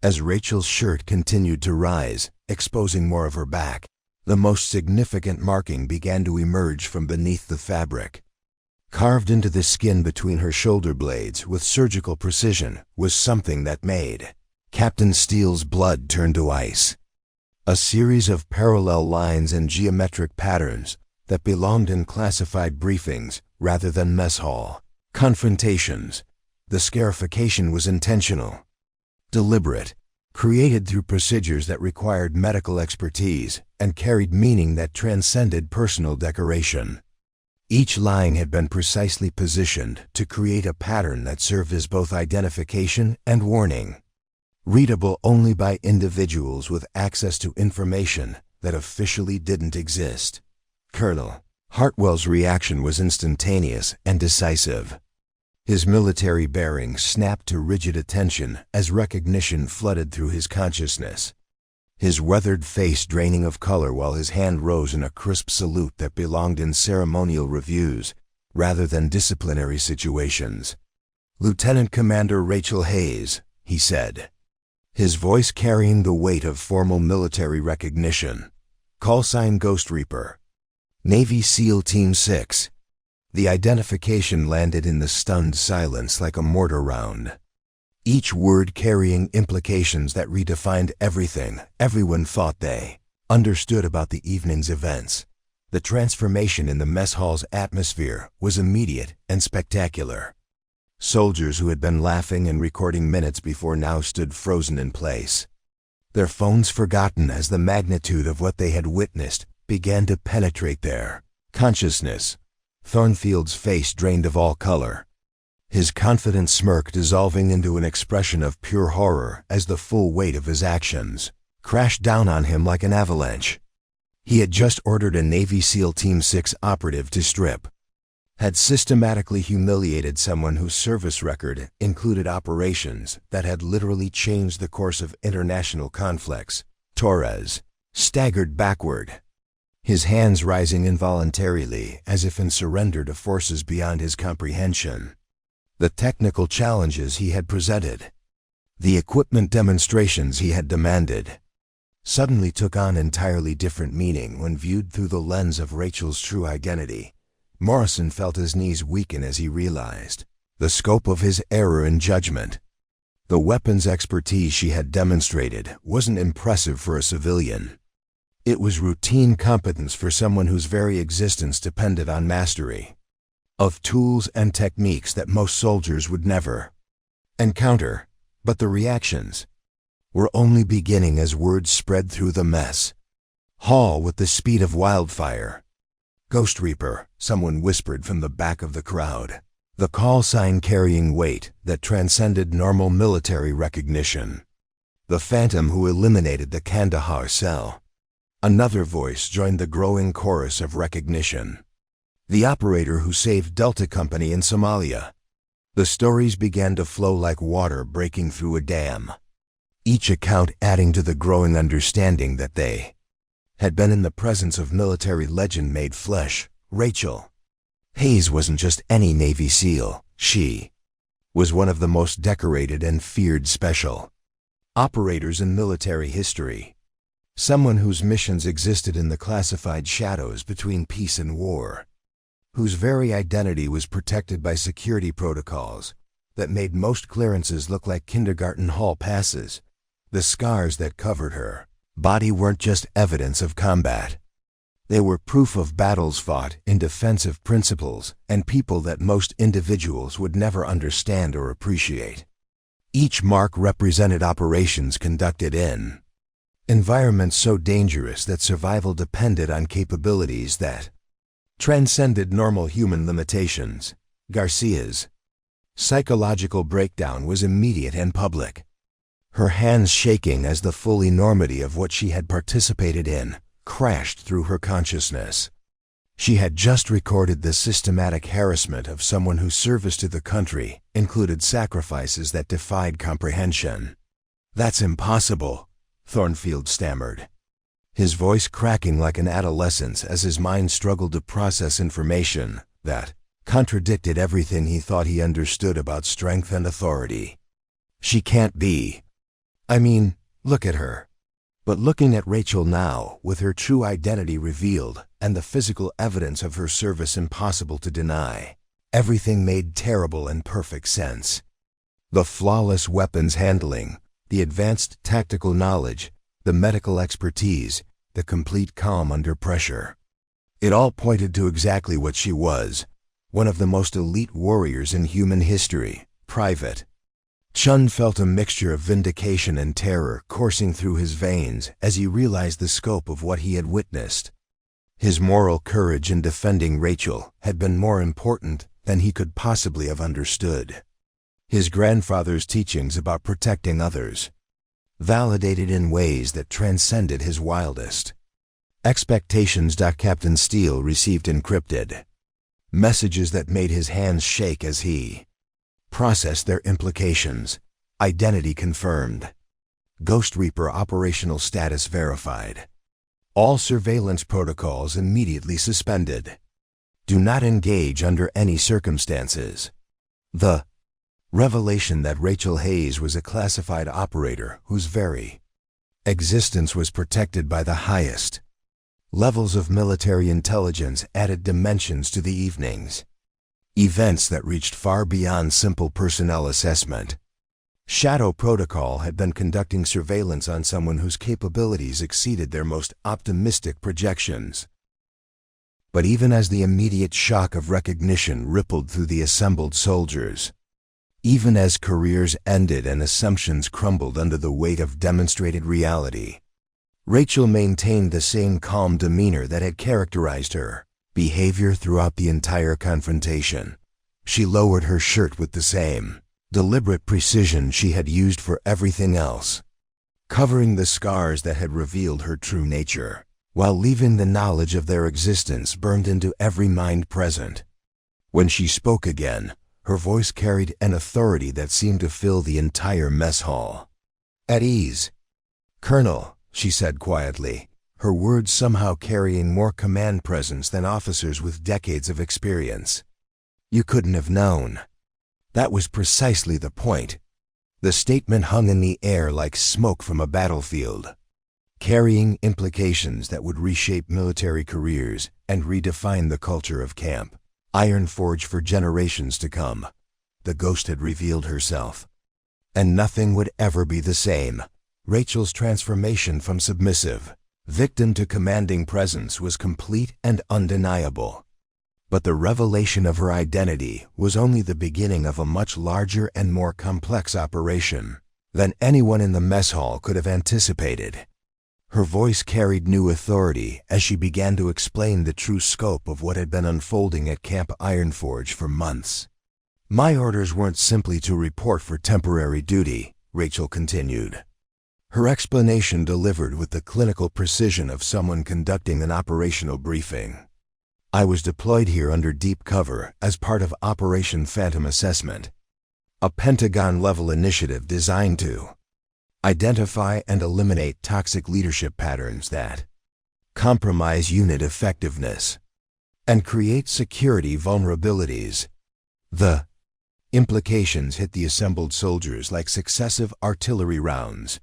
As Rachel's shirt continued to rise, exposing more of her back, the most significant marking began to emerge from beneath the fabric. Carved into the skin between her shoulder blades with surgical precision was something that made Captain Steele's blood turn to ice. A series of parallel lines and geometric patterns that belonged in classified briefings rather than mess hall confrontations. The scarification was intentional, deliberate, created through procedures that required medical expertise and carried meaning that transcended personal decoration. Each line had been precisely positioned to create a pattern that served as both identification and warning, readable only by individuals with access to information that officially didn't exist. Colonel Hartwell's reaction was instantaneous and decisive. His military bearings snapped to rigid attention as recognition flooded through his consciousness, his weathered face draining of color while his hand rose in a crisp salute that belonged in ceremonial reviews rather than disciplinary situations. "Lieutenant Commander Rachel Hayes," he said, his voice carrying the weight of formal military recognition. "Call sign Ghost Reaper. Navy SEAL Team 6. The identification landed in the stunned silence like a mortar round, each word carrying implications that redefined everything everyone thought they understood about the evening's events. The transformation in the mess hall's atmosphere was immediate and spectacular. Soldiers who had been laughing and recording minutes before now stood frozen in place, their phones forgotten as the magnitude of what they had witnessed began to penetrate their consciousness. Thornfield's face drained of all color, his confident smirk dissolving into an expression of pure horror as the full weight of his actions crashed down on him like an avalanche. He had just ordered a Navy SEAL Team 6 operative to strip, had systematically humiliated someone whose service record included operations that had literally changed the course of international conflicts. Torres staggered backward, his hands rising involuntarily as if in surrender to forces beyond his comprehension. The technical challenges he had presented, the equipment demonstrations he had demanded, suddenly took on entirely different meaning when viewed through the lens of Rachel's true identity. Morrison felt his knees weaken as he realized the scope of his error in judgment. The weapons expertise she had demonstrated wasn't impressive for a civilian. It was routine competence for someone whose very existence depended on mastery of tools and techniques that most soldiers would never encounter. But the reactions, were only beginning as words spread through the mess. Haul with the speed of wildfire. Ghost Reaper, someone whispered from the back of the crowd. The call sign carrying weight that transcended normal military recognition. The phantom who eliminated the Kandahar cell. Another voice joined the growing chorus of recognition. The operator who saved Delta Company in Somalia. The stories began to flow like water breaking through a dam. Each account adding to the growing understanding that they had been in the presence of military legend made flesh. Rachel Hayes wasn't just any Navy SEAL. She was one of the most decorated and feared special operators in military history. Someone whose missions existed in the classified shadows between peace and war. Whose very identity was protected by security protocols that made most clearances look like kindergarten hall passes. The scars that covered her body weren't just evidence of combat. They were proof of battles fought in defense of principles and people that most individuals would never understand or appreciate. Each mark represented operations conducted in environments so dangerous that survival depended on capabilities that transcended normal human limitations. Garcia's psychological breakdown was immediate and public. Her hands shaking as the full enormity of what she had participated in crashed through her consciousness. She had just recorded the systematic harassment of someone whose service to the country included sacrifices that defied comprehension. "That's impossible," Thornfield stammered, his voice cracking like an adolescent's as his mind struggled to process information that contradicted everything he thought he understood about strength and authority. "She can't be. I mean, look at her." But looking at Rachel now, with her true identity revealed and the physical evidence of her service impossible to deny, everything made terrible and perfect sense. The flawless weapons handling, the advanced tactical knowledge, the medical expertise, the complete calm under pressure. It all pointed to exactly what she was, one of the most elite warriors in human history. Private Chun felt a mixture of vindication and terror coursing through his veins as he realized the scope of what he had witnessed. His moral courage in defending Rachel had been more important than he could possibly have understood. His grandfather's teachings about protecting others, validated in ways that transcended his wildest expectations. Captain Steele received encrypted messages that made his hands shake as he processed their implications. Identity confirmed. Ghost Reaper operational status verified. All surveillance protocols immediately suspended. Do not engage under any circumstances. The revelation that Rachel Hayes was a classified operator whose very existence was protected by the highest levels of military intelligence added dimensions to the evenings. Events that reached far beyond simple personnel assessment. Shadow Protocol had been conducting surveillance on someone whose capabilities exceeded their most optimistic projections. But even as the immediate shock of recognition rippled through the assembled soldiers, even as careers ended and assumptions crumbled under the weight of demonstrated reality, Rachel maintained the same calm demeanor that had characterized her behavior throughout the entire confrontation. She lowered her shirt with the same deliberate precision she had used for everything else, covering the scars that had revealed her true nature, while leaving the knowledge of their existence burned into every mind present. When she spoke again, her voice carried an authority that seemed to fill the entire mess hall. "At ease, Colonel," she said quietly, her words somehow carrying more command presence than officers with decades of experience. "You couldn't have known." That was precisely the point. The statement hung in the air like smoke from a battlefield, carrying implications that would reshape military careers and redefine the culture of Camp Ironforge for generations to come. The ghost had revealed herself, and nothing would ever be the same. Rachel's transformation from submissive victim to commanding presence was complete and undeniable. But the revelation of her identity was only the beginning of a much larger and more complex operation. than anyone in the mess hall could have anticipated. Her voice carried new authority as she began to explain the true scope of what had been unfolding at Camp Ironforge for months. "My orders weren't simply to report for temporary duty," Rachel continued. Her explanation delivered with the clinical precision of someone conducting an operational briefing. "I was deployed here under deep cover as part of Operation Phantom Assessment, a Pentagon-level initiative designed to identify and eliminate toxic leadership patterns that compromise unit effectiveness and create security vulnerabilities." The implications hit the assembled soldiers like successive artillery rounds,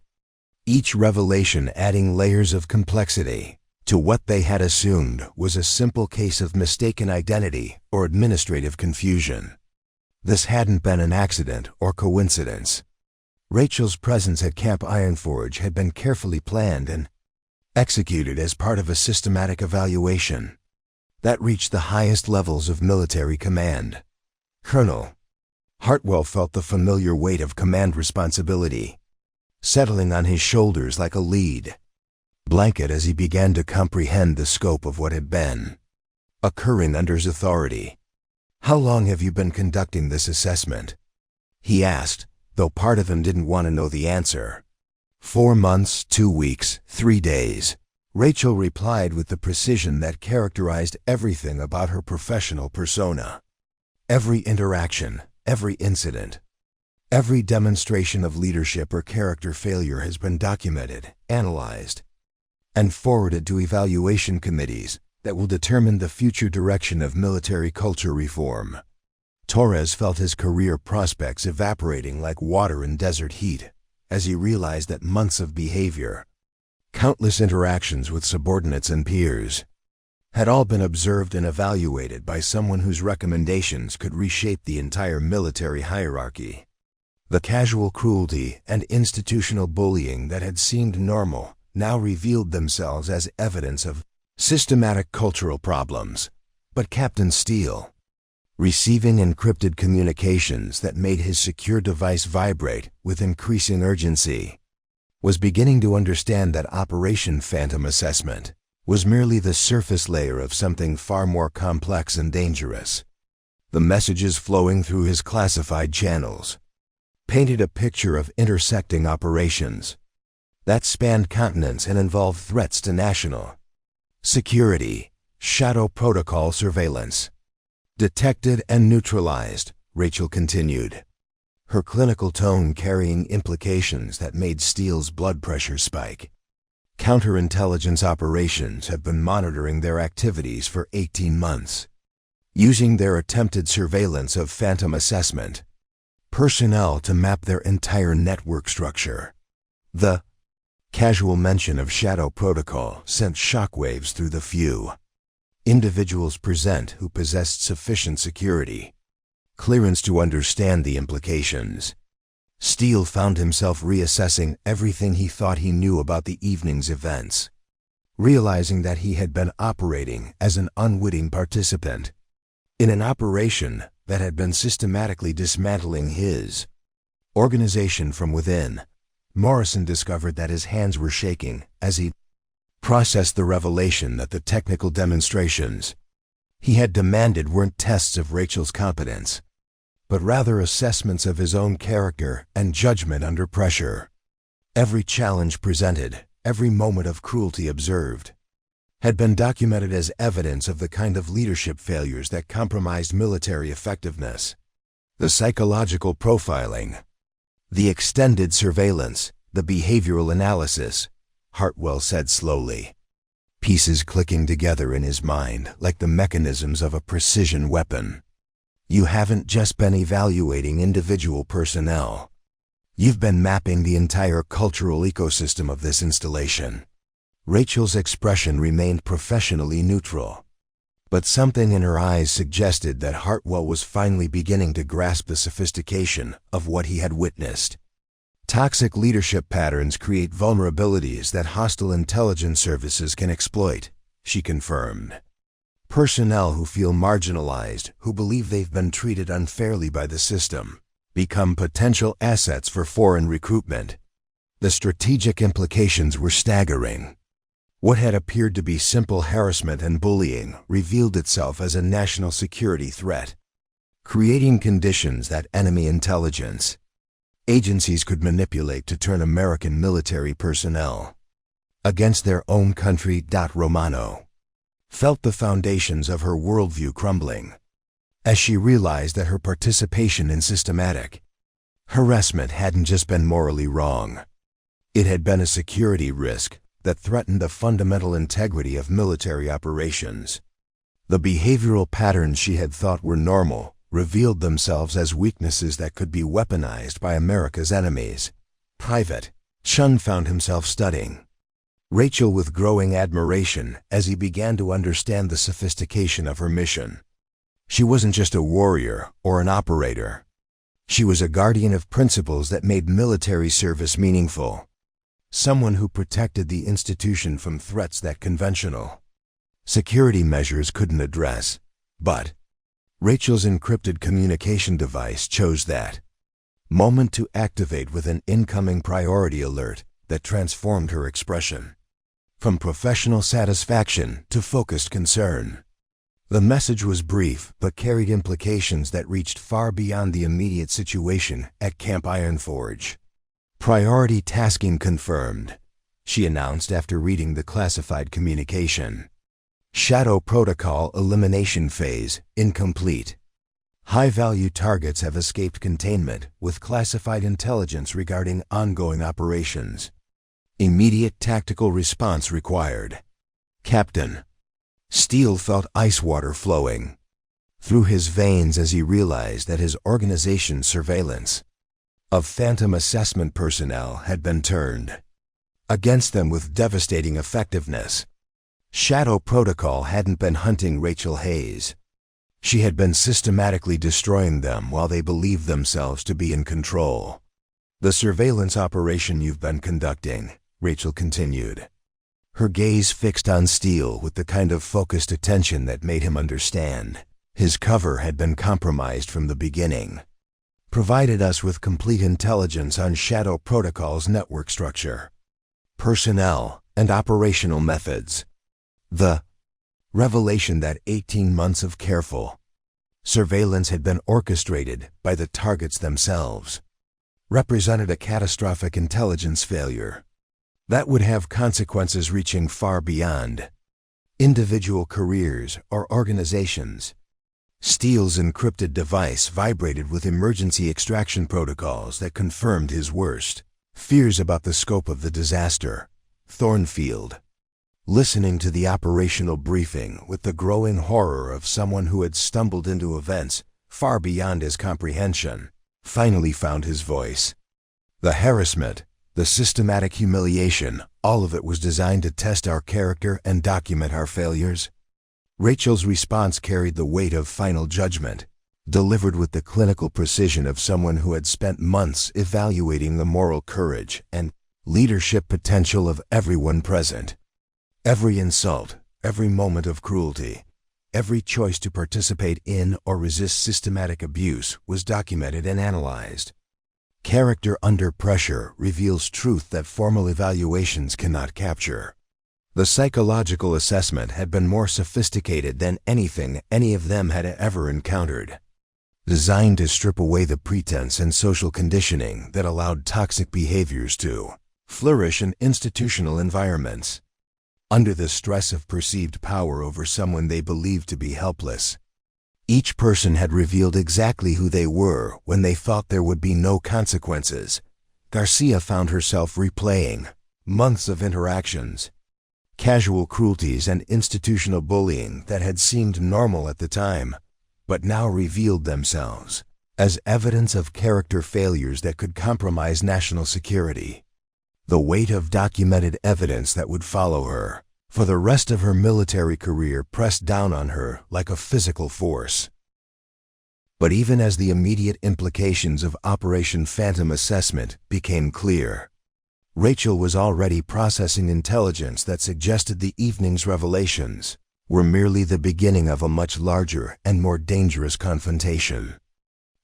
each revelation adding layers of complexity to what they had assumed was a simple case of mistaken identity or administrative confusion. This hadn't been an accident or coincidence. Rachel's presence at Camp Ironforge had been carefully planned and executed as part of a systematic evaluation that reached the highest levels of military command. Colonel Hartwell felt the familiar weight of command responsibility settling on his shoulders like a lead blanket as he began to comprehend the scope of what had been occurring under his authority. "How long have you been conducting this assessment?" he asked, though part of him didn't want to know the answer. 4 months, 2 weeks, 3 days, Rachel replied with the precision that characterized everything about her professional persona. Every interaction, every incident, every demonstration of leadership or character failure has been documented, analyzed, and forwarded to evaluation committees that will determine the future direction of military culture reform. Torres felt his career prospects evaporating like water in desert heat as he realized that months of behavior, countless interactions with subordinates and peers, had all been observed and evaluated by someone whose recommendations could reshape the entire military hierarchy. The casual cruelty and institutional bullying that had seemed normal now revealed themselves as evidence of systematic cultural problems. But Captain Steele, receiving encrypted communications that made his secure device vibrate with increasing urgency, was beginning to understand that Operation Phantom Assessment was merely the surface layer of something far more complex and dangerous. The messages flowing through his classified channels painted a picture of intersecting operations that spanned continents and involved threats to national security, shadow protocol surveillance. "Detected and neutralized," Rachel continued, her clinical tone carrying implications that made Steele's blood pressure spike. "Counterintelligence operations have been monitoring their activities for 18 months, using their attempted surveillance of Phantom Assessment personnel to map their entire network structure." The casual mention of shadow protocol sent shockwaves through the few individuals present who possessed sufficient security clearance to understand the implications. Steele found himself reassessing everything he thought he knew about the evening's events, realizing that he had been operating as an unwitting participant in an operation that had been systematically dismantling his organization from within. Morrison discovered that his hands were shaking as he processed the revelation that the technical demonstrations he had demanded weren't tests of Rachel's competence, but rather assessments of his own character and judgment under pressure. Every challenge presented, every moment of cruelty observed, had been documented as evidence of the kind of leadership failures that compromised military effectiveness. The psychological profiling, the extended surveillance, the behavioral analysis, Hartwell said slowly, pieces clicking together in his mind like the mechanisms of a precision weapon. "You haven't just been evaluating individual personnel. You've been mapping the entire cultural ecosystem of this installation." Rachel's expression remained professionally neutral, but something in her eyes suggested that Hartwell was finally beginning to grasp the sophistication of what he had witnessed. "Toxic leadership patterns create vulnerabilities that hostile intelligence services can exploit," she confirmed. "Personnel who feel marginalized, who believe they've been treated unfairly by the system, become potential assets for foreign recruitment. The strategic implications were staggering. What had appeared to be simple harassment and bullying revealed itself as a national security threat, creating conditions that enemy intelligence agencies could manipulate to turn American military personnel against their own country. Romano felt the foundations of her worldview crumbling as she realized that her participation in systematic harassment hadn't just been morally wrong. It had been a security risk that threatened the fundamental integrity of military operations. The behavioral patterns she had thought were normal revealed themselves as weaknesses that could be weaponized by America's enemies. Private Chun found himself studying Rachel with growing admiration as he began to understand the sophistication of her mission. She wasn't just a warrior or an operator. She was a guardian of principles that made military service meaningful. Someone who protected the institution from threats that conventional security measures couldn't address. But Rachel's encrypted communication device chose that moment to activate with an incoming priority alert that transformed her expression from professional satisfaction to focused concern. The message was brief but carried implications that reached far beyond the immediate situation at Camp Ironforge. "Priority tasking confirmed," she announced after reading the classified communication. "Shadow protocol elimination phase incomplete. High-value targets have escaped containment with classified intelligence regarding ongoing operations. Immediate tactical response required." Captain Steele felt ice water flowing through his veins as he realized that his organization's surveillance of phantom assessment personnel had been turned against them with devastating effectiveness. Shadow Protocol hadn't been hunting Rachel Hayes. She had been systematically destroying them while they believed themselves to be in control. "The surveillance operation you've been conducting," Rachel continued, her gaze fixed on Steele with the kind of focused attention that made him understand his cover had been compromised from the beginning, "provided us with complete intelligence on Shadow Protocol's network structure, personnel, and operational methods." The revelation that 18 months of careful surveillance had been orchestrated by the targets themselves represented a catastrophic intelligence failure that would have consequences reaching far beyond individual careers or organizations. Steele's encrypted device vibrated with emergency extraction protocols that confirmed his worst fears about the scope of the disaster. Thornfield, listening to the operational briefing with the growing horror of someone who had stumbled into events far beyond his comprehension, finally found his voice. The harassment, the systematic humiliation, all of it was designed to test our character and document our failures. Rachel's response carried the weight of final judgment, delivered with the clinical precision of someone who had spent months evaluating the moral courage and leadership potential of everyone present. Every insult, every moment of cruelty, every choice to participate in or resist systematic abuse was documented and analyzed. Character under pressure reveals truth that formal evaluations cannot capture. The psychological assessment had been more sophisticated than anything any of them had ever encountered, designed to strip away the pretense and social conditioning that allowed toxic behaviors to flourish in institutional environments. Under the stress of perceived power over someone they believed to be helpless, each person had revealed exactly who they were when they thought there would be no consequences. Garcia found herself replaying months of interactions, casual cruelties and institutional bullying that had seemed normal at the time, but now revealed themselves as evidence of character failures that could compromise national security. The weight of documented evidence that would follow her for the rest of her military career pressed down on her like a physical force. But even as the immediate implications of Operation Phantom Assessment became clear, Rachel was already processing intelligence that suggested the evening's revelations were merely the beginning of a much larger and more dangerous confrontation.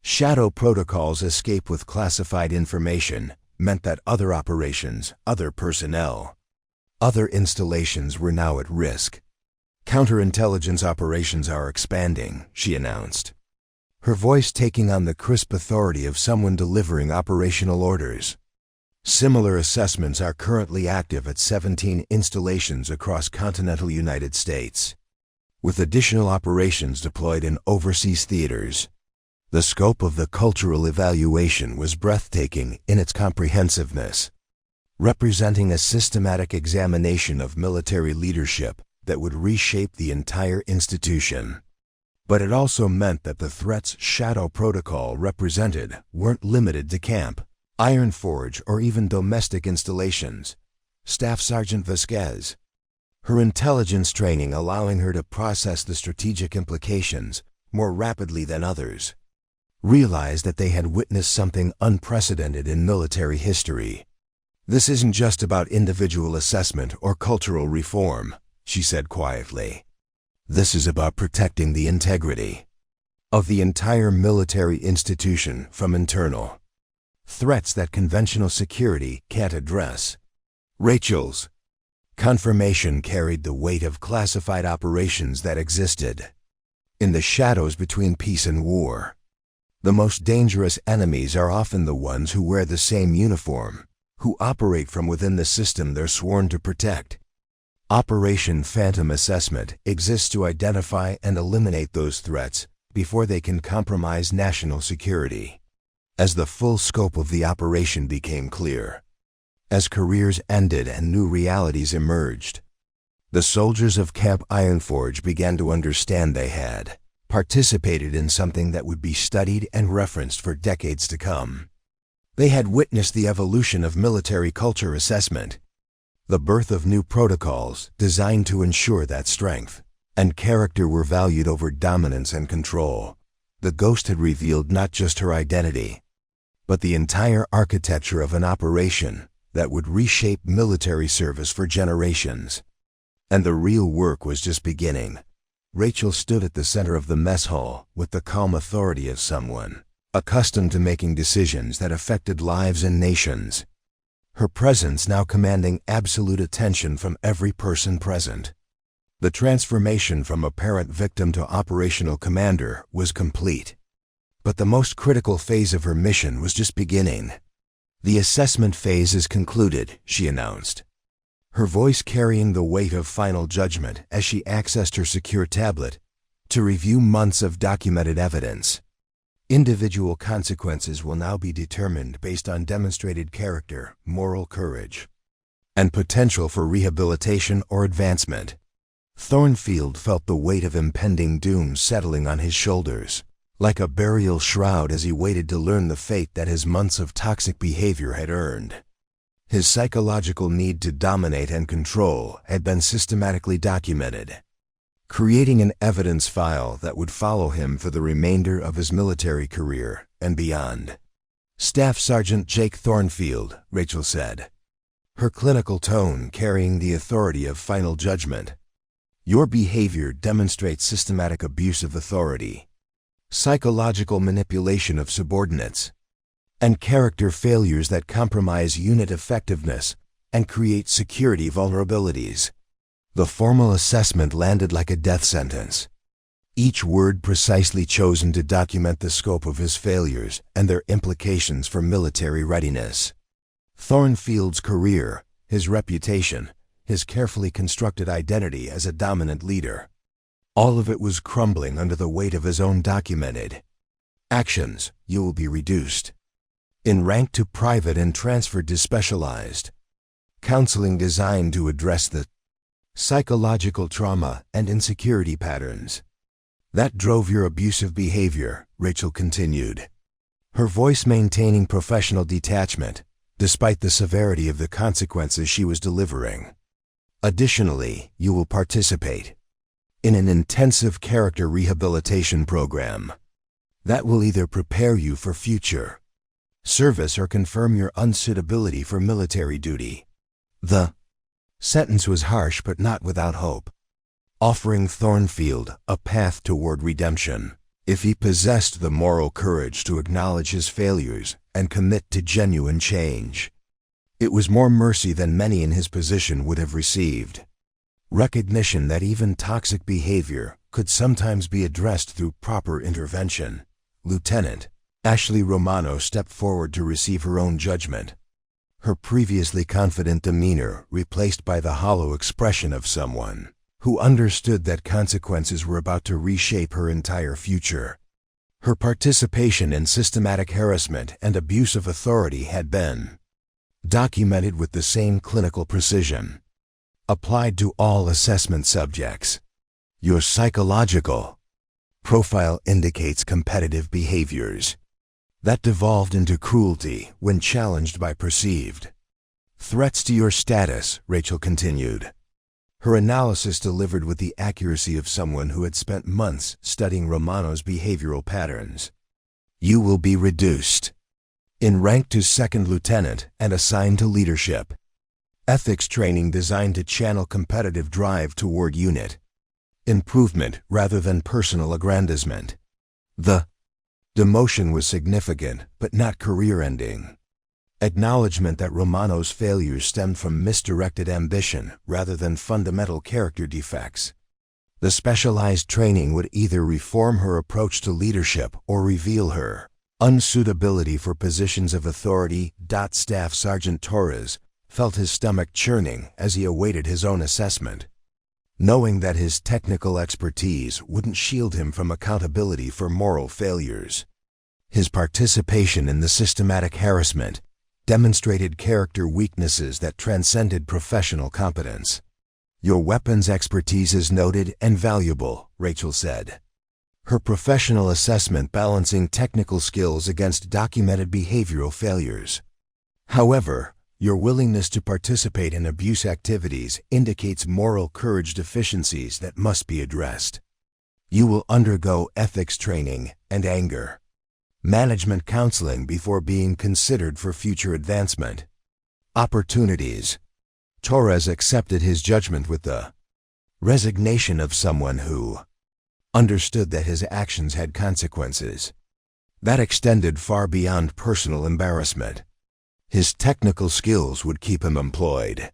Shadow protocols escape with classified information meant that other operations, other personnel, other installations were now at risk. Counterintelligence operations are expanding, she announced, her voice taking on the crisp authority of someone delivering operational orders. Similar assessments are currently active at 17 installations across continental United States, with additional operations deployed in overseas theaters. The scope of the cultural evaluation was breathtaking in its comprehensiveness, representing a systematic examination of military leadership that would reshape the entire institution. But it also meant that the threats Shadow Protocol represented weren't limited to Camp Ironforge or even domestic installations. Staff Sergeant Vasquez, her intelligence training allowing her to process the strategic implications more rapidly than others, realized that they had witnessed something unprecedented in military history. This isn't just about individual assessment or cultural reform, she said quietly. This is about protecting the integrity of the entire military institution from internal threats that conventional security can't address. Rachel's confirmation carried the weight of classified operations that existed in the shadows between peace and war. The most dangerous enemies are often the ones who wear the same uniform, who operate from within the system they're sworn to protect. Operation Phantom Assessment exists to identify and eliminate those threats before they can compromise national security. As the full scope of the operation became clear, as careers ended and new realities emerged, the soldiers of Camp Ironforge began to understand they had participated in something that would be studied and referenced for decades to come. They had witnessed the evolution of military culture assessment, the birth of new protocols designed to ensure that strength and character were valued over dominance and control. The ghost had revealed not just her identity, but the entire architecture of an operation that would reshape military service for generations. And the real work was just beginning. Rachel stood at the center of the mess hall with the calm authority of someone accustomed to making decisions that affected lives and nations, her presence now commanding absolute attention from every person present. The transformation from apparent victim to operational commander was complete. But the most critical phase of her mission was just beginning. The assessment phase is concluded, she announced, her voice carrying the weight of final judgment as she accessed her secure tablet to review months of documented evidence. Individual consequences will now be determined based on demonstrated character, moral courage, and potential for rehabilitation or advancement. Thornfield felt the weight of impending doom settling on his shoulders, like a burial shroud as he waited to learn the fate that his months of toxic behavior had earned. His psychological need to dominate and control had been systematically documented, creating an evidence file that would follow him for the remainder of his military career and beyond. Staff Sergeant Jake Thornfield, Rachel said, her clinical tone carrying the authority of final judgment. Your behavior demonstrates systematic abuse of authority, psychological manipulation of subordinates, and character failures that compromise unit effectiveness and create security vulnerabilities. The formal assessment landed like a death sentence, each word precisely chosen to document the scope of his failures and their implications for military readiness. Thornfield's career, his reputation, his carefully constructed identity as a dominant leader, all of it was crumbling under the weight of his own documented actions. You will be reduced in rank to private and transferred to specialized counseling designed to address the psychological trauma and insecurity patterns that drove your abusive behavior, Rachel continued, her voice maintaining professional detachment despite the severity of the consequences she was delivering. Additionally, you will participate in an intensive character rehabilitation program that will either prepare you for future service or confirm your unsuitability for military duty. The sentence was harsh but not without hope, offering Thornfield a path toward redemption. if he possessed the moral courage to acknowledge his failures and commit to genuine change. It was more mercy than many in his position would have received. Recognition that even toxic behavior could sometimes be addressed through proper intervention. Lieutenant Ashley Romano stepped forward to receive her own judgment, her previously confident demeanor replaced by the hollow expression of someone who understood that consequences were about to reshape her entire future. Her participation in systematic harassment and abuse of authority had been documented with the same clinical precision, applied to all assessment subjects. Your psychological profile indicates competitive behaviors that devolved into cruelty when challenged by perceived threats to your status, Rachel continued, her analysis delivered with the accuracy of someone who had spent months studying Romano's behavioral patterns. You will be reduced in rank to second lieutenant and assigned to leadership. Ethics training designed to channel competitive drive toward unit improvement rather than personal aggrandizement. The demotion was significant but not career-ending. Acknowledgement that Romano's failures stemmed from misdirected ambition rather than fundamental character defects. The specialized training would either reform her approach to leadership or reveal her unsuitability for positions of authority. Staff Sergeant Torres felt his stomach churning as he awaited his own assessment, knowing that his technical expertise wouldn't shield him from accountability for moral failures. His participation in the systematic harassment demonstrated character weaknesses that transcended professional competence. Your weapons expertise is noted and valuable, Rachel said, her professional assessment balancing technical skills against documented behavioral failures. However, your willingness to participate in abuse activities indicates moral courage deficiencies that must be addressed. You will undergo ethics training and anger management counseling before being considered for future advancement opportunities. Torres accepted his judgment with the resignation of someone who understood that his actions had consequences that extended far beyond personal embarrassment. His technical skills would keep him employed,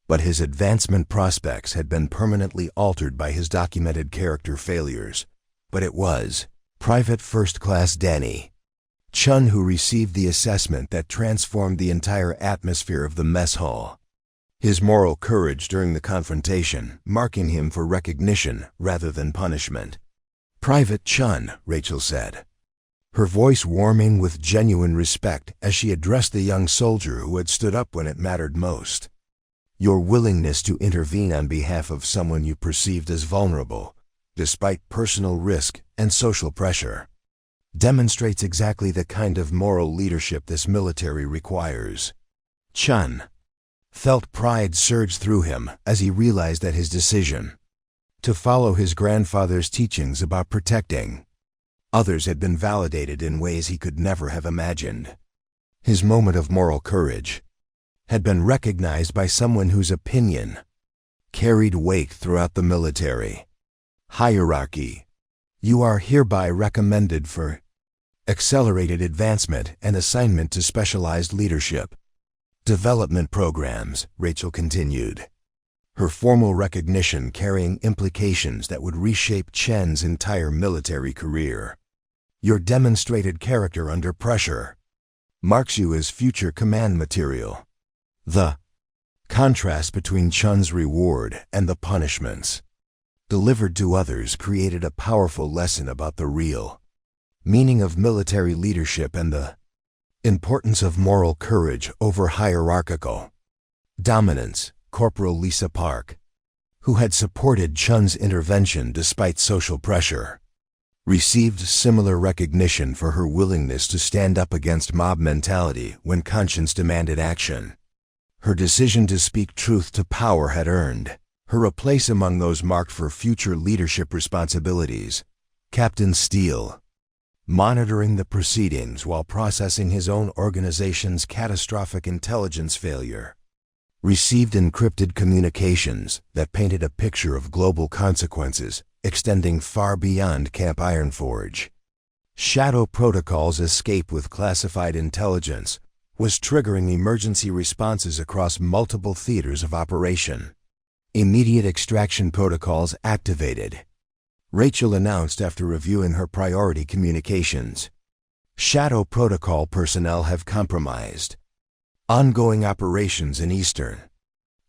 but his advancement prospects had been permanently altered by his documented character failures. But it was Private First Class Danny Chun who received the assessment that transformed the entire atmosphere of the mess hall. His moral courage during the confrontation marking him for recognition rather than punishment. Private Chun, Rachel said, her voice warming with genuine respect as she addressed the young soldier who had stood up when it mattered most. Your willingness to intervene on behalf of someone you perceived as vulnerable, despite personal risk and social pressure, demonstrates exactly the kind of moral leadership this military requires. Chun felt pride surge through him as he realized that his decision to follow his grandfather's teachings about protecting others had been validated in ways he could never have imagined. His moment of moral courage had been recognized by someone whose opinion carried weight throughout the military hierarchy. You are hereby recommended for accelerated advancement and assignment to specialized leadership development programs, Rachel continued, her formal recognition carrying implications that would reshape Chen's entire military career. Your demonstrated character under pressure marks you as future command material. The contrast between Chun's reward and the punishments delivered to others created a powerful lesson about the real meaning of military leadership and the importance of moral courage over hierarchical dominance. Corporal Lisa Park, who had supported Chun's intervention despite social pressure, received similar recognition for her willingness to stand up against mob mentality when conscience demanded action. Her decision to speak truth to power had earned her a place among those marked for future leadership responsibilities. Captain Steele, monitoring the proceedings while processing his own organization's catastrophic intelligence failure, received encrypted communications that painted a picture of global consequences extending far beyond Camp Ironforge. Shadow Protocol's escape with classified intelligence was triggering emergency responses across multiple theaters of operation. Immediate extraction protocols activated. Rachel announced after reviewing her priority communications. Shadow Protocol personnel have compromised. Ongoing operations in Eastern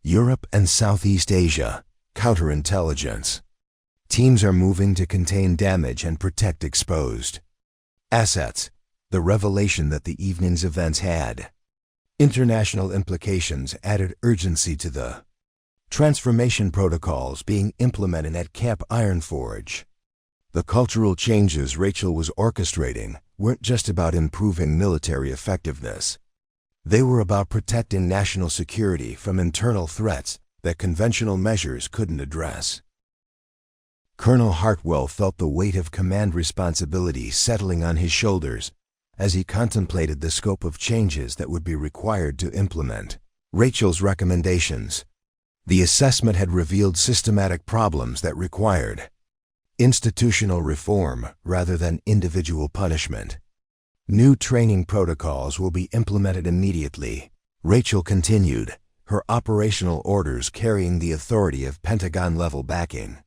Europe and Southeast Asia. Counterintelligence. Teams are moving to contain damage and protect exposed assets. The revelation that the evening's events had international implications added urgency to the transformation protocols being implemented at Camp Ironforge. The cultural changes Rachel was orchestrating weren't just about improving military effectiveness. They were about protecting national security from internal threats that conventional measures couldn't address. Colonel Hartwell felt the weight of command responsibility settling on his shoulders as he contemplated the scope of changes that would be required to implement Rachel's recommendations. The assessment had revealed systematic problems that required institutional reform rather than individual punishment. New training protocols will be implemented immediately, Rachel continued, her operational orders carrying the authority of Pentagon-level backing.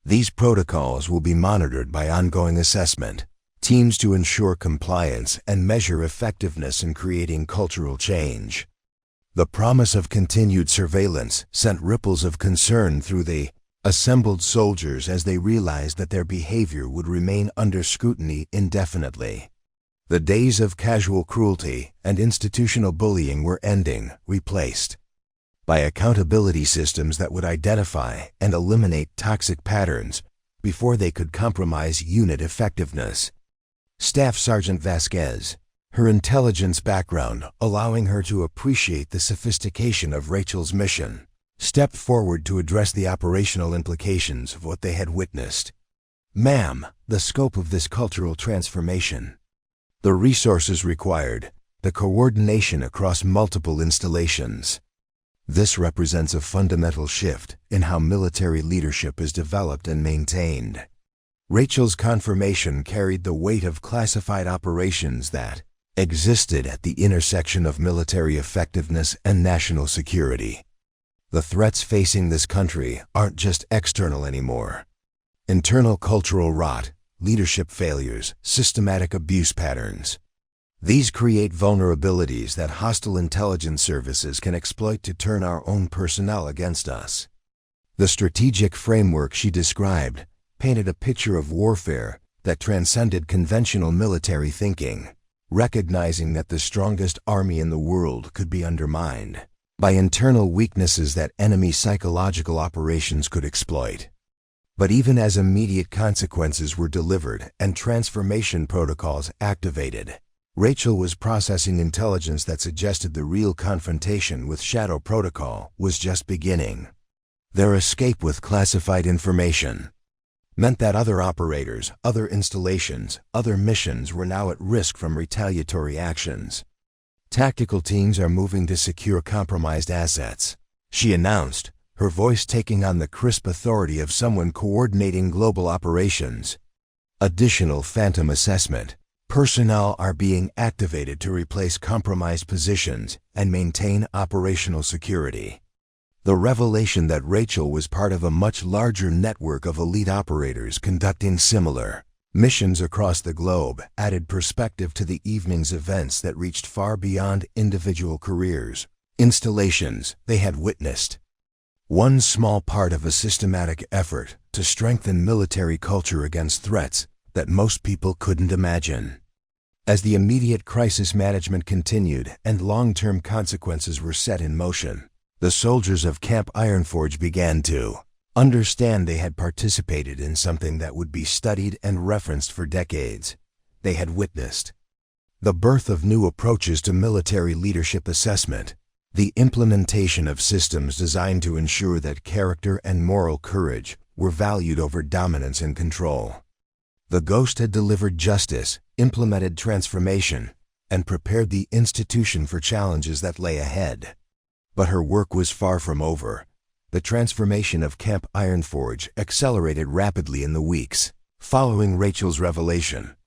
These protocols will be monitored by ongoing assessment teams to ensure compliance and measure effectiveness in creating cultural change. The promise of continued surveillance sent ripples of concern through the assembled soldiers as they realized that their behavior would remain under scrutiny indefinitely. The days of casual cruelty and institutional bullying were ending, replaced by accountability systems that would identify and eliminate toxic patterns before they could compromise unit effectiveness. Staff Sergeant Vasquez, her intelligence background allowing her to appreciate the sophistication of Rachel's mission, stepped forward to address the operational implications of what they had witnessed. "Ma'am, the scope of this cultural transformation, the resources required, the coordination across multiple installations. This represents a fundamental shift in how military leadership is developed and maintained." Rachel's confirmation carried the weight of classified operations that existed at the intersection of military effectiveness and national security. The threats facing this country aren't just external anymore. Internal cultural rot, leadership failures, systematic abuse patterns. These create vulnerabilities that hostile intelligence services can exploit to turn our own personnel against us. The strategic framework she described painted a picture of warfare that transcended conventional military thinking, recognizing that the strongest army in the world could be undermined by internal weaknesses that enemy psychological operations could exploit. But even as immediate consequences were delivered and transformation protocols activated, Rachel was processing intelligence that suggested the real confrontation with Shadow Protocol was just beginning. Their escape with classified information meant that other operators, other installations, other missions were now at risk from retaliatory actions. "Tactical teams are moving to secure compromised assets," she announced, her voice taking on the crisp authority of someone coordinating global operations. "Additional Phantom assessment. Personnel are being activated to replace compromised positions and maintain operational security." The revelation that Rachel was part of a much larger network of elite operators conducting similar missions across the globe added perspective to the evening's events that reached far beyond individual careers, installations they had witnessed. One small part of a systematic effort to strengthen military culture against threats that most people couldn't imagine. As the immediate crisis management continued and long-term consequences were set in motion, the soldiers of Camp Ironforge began to understand they had participated in something that would be studied and referenced for decades. They had witnessed the birth of new approaches to military leadership assessment, the implementation of systems designed to ensure that character and moral courage were valued over dominance and control. The Ghost had delivered justice, implemented transformation, and prepared the institution for challenges that lay ahead. But her work was far from over. The transformation of Camp Ironforge accelerated rapidly in the weeks following Rachel's revelation,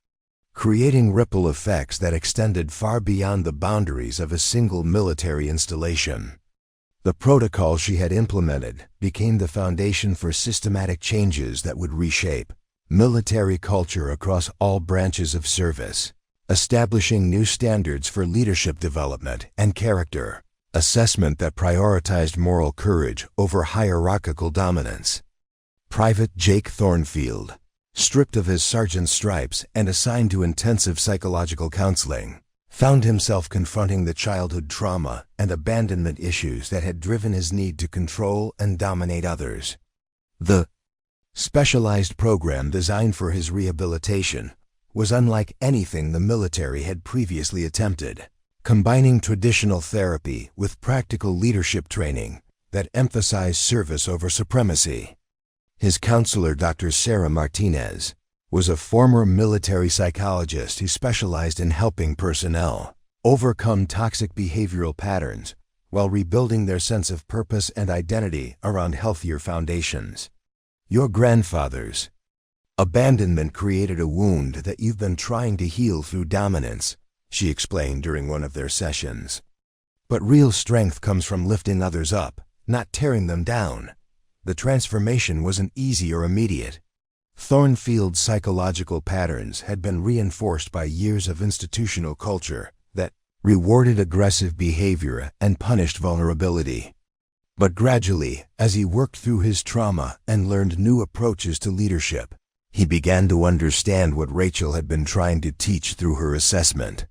creating ripple effects that extended far beyond the boundaries of a single military installation. The protocol she had implemented became the foundation for systematic changes that would reshape military culture across all branches of service, establishing new standards for leadership development and character assessment that prioritized moral courage over hierarchical dominance. Private Jake Thornfield, stripped of his sergeant's stripes and assigned to intensive psychological counseling, found himself confronting the childhood trauma and abandonment issues that had driven his need to control and dominate others. The specialized program designed for his rehabilitation was unlike anything the military had previously attempted, combining traditional therapy with practical leadership training that emphasized service over supremacy. His counselor, Dr. Sarah Martinez, was a former military psychologist who specialized in helping personnel overcome toxic behavioral patterns while rebuilding their sense of purpose and identity around healthier foundations. Your grandfather's abandonment created a wound that you've been trying to heal through dominance, she explained during one of their sessions. But real strength comes from lifting others up, not tearing them down. The transformation wasn't easy or immediate. Thornfield's psychological patterns had been reinforced by years of institutional culture that rewarded aggressive behavior and punished vulnerability. But gradually, as he worked through his trauma and learned new approaches to leadership, he began to understand what Rachel had been trying to teach through her assessment.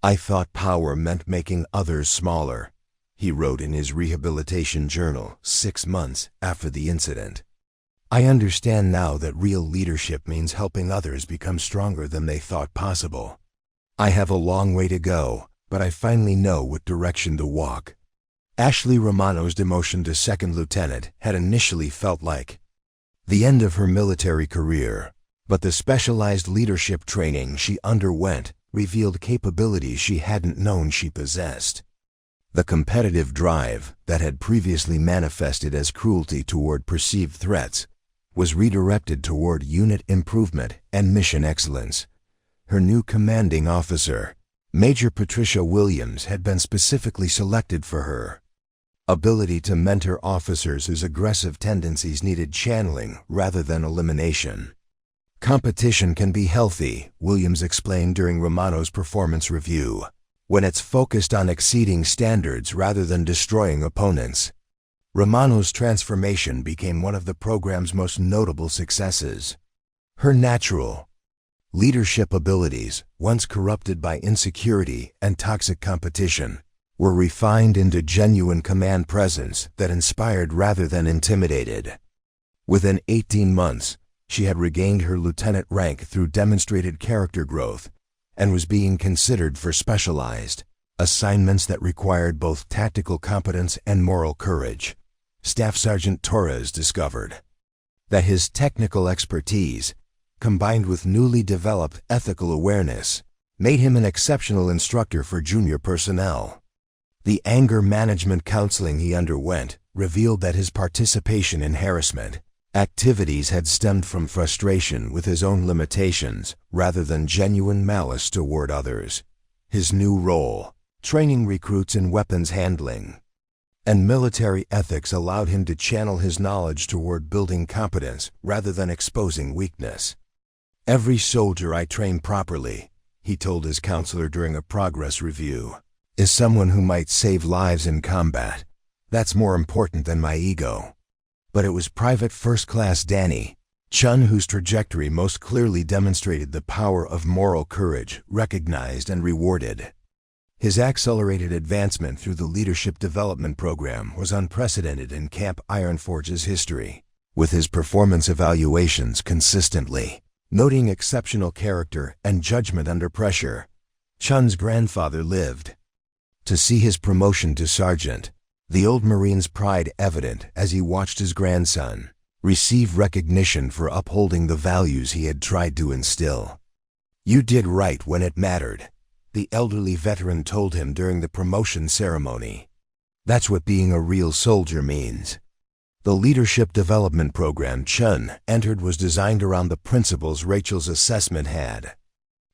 "I thought power meant making others smaller," he wrote in his rehabilitation journal 6 months after the incident. "I understand now that real leadership means helping others become stronger than they thought possible. I have a long way to go, but I finally know what direction to walk." Ashley Romano's demotion to second lieutenant had initially felt like the end of her military career, but the specialized leadership training she underwent revealed capabilities she hadn't known she possessed. The competitive drive that had previously manifested as cruelty toward perceived threats was redirected toward unit improvement and mission excellence. Her new commanding officer, Major Patricia Williams, had been specifically selected for her ability to mentor officers whose aggressive tendencies needed channeling rather than elimination. "Competition can be healthy," Williams explained during Romano's performance review, "when it's focused on exceeding standards rather than destroying opponents." Romano's transformation became one of the program's most notable successes. Her natural leadership abilities, once corrupted by insecurity and toxic competition, were refined into genuine command presence that inspired rather than intimidated. Within 18 months, she had regained her lieutenant rank through demonstrated character growth and was being considered for specialized assignments that required both tactical competence and moral courage. Staff Sergeant Torres discovered that his technical expertise, combined with newly developed ethical awareness, made him an exceptional instructor for junior personnel. The anger management counseling he underwent revealed that his participation in harassment activities had stemmed from frustration with his own limitations rather than genuine malice toward others. His new role, training recruits in weapons handling and military ethics, allowed him to channel his knowledge toward building competence rather than exposing weakness. "Every soldier I train properly," he told his counselor during a progress review, "is someone who might save lives in combat. That's more important than my ego." But it was Private First Class Danny Chun whose trajectory most clearly demonstrated the power of moral courage, recognized and rewarded. His accelerated advancement through the Leadership Development Program was unprecedented in Camp Ironforge's history, with his performance evaluations consistently noting exceptional character and judgment under pressure. Chun's grandfather lived to see his promotion to sergeant, the old Marine's pride evident as he watched his grandson receive recognition for upholding the values he had tried to instill. "You did right when it mattered," the elderly veteran told him during the promotion ceremony. "That's what being a real soldier means." The leadership development program Chun entered was designed around the principles Rachel's assessment had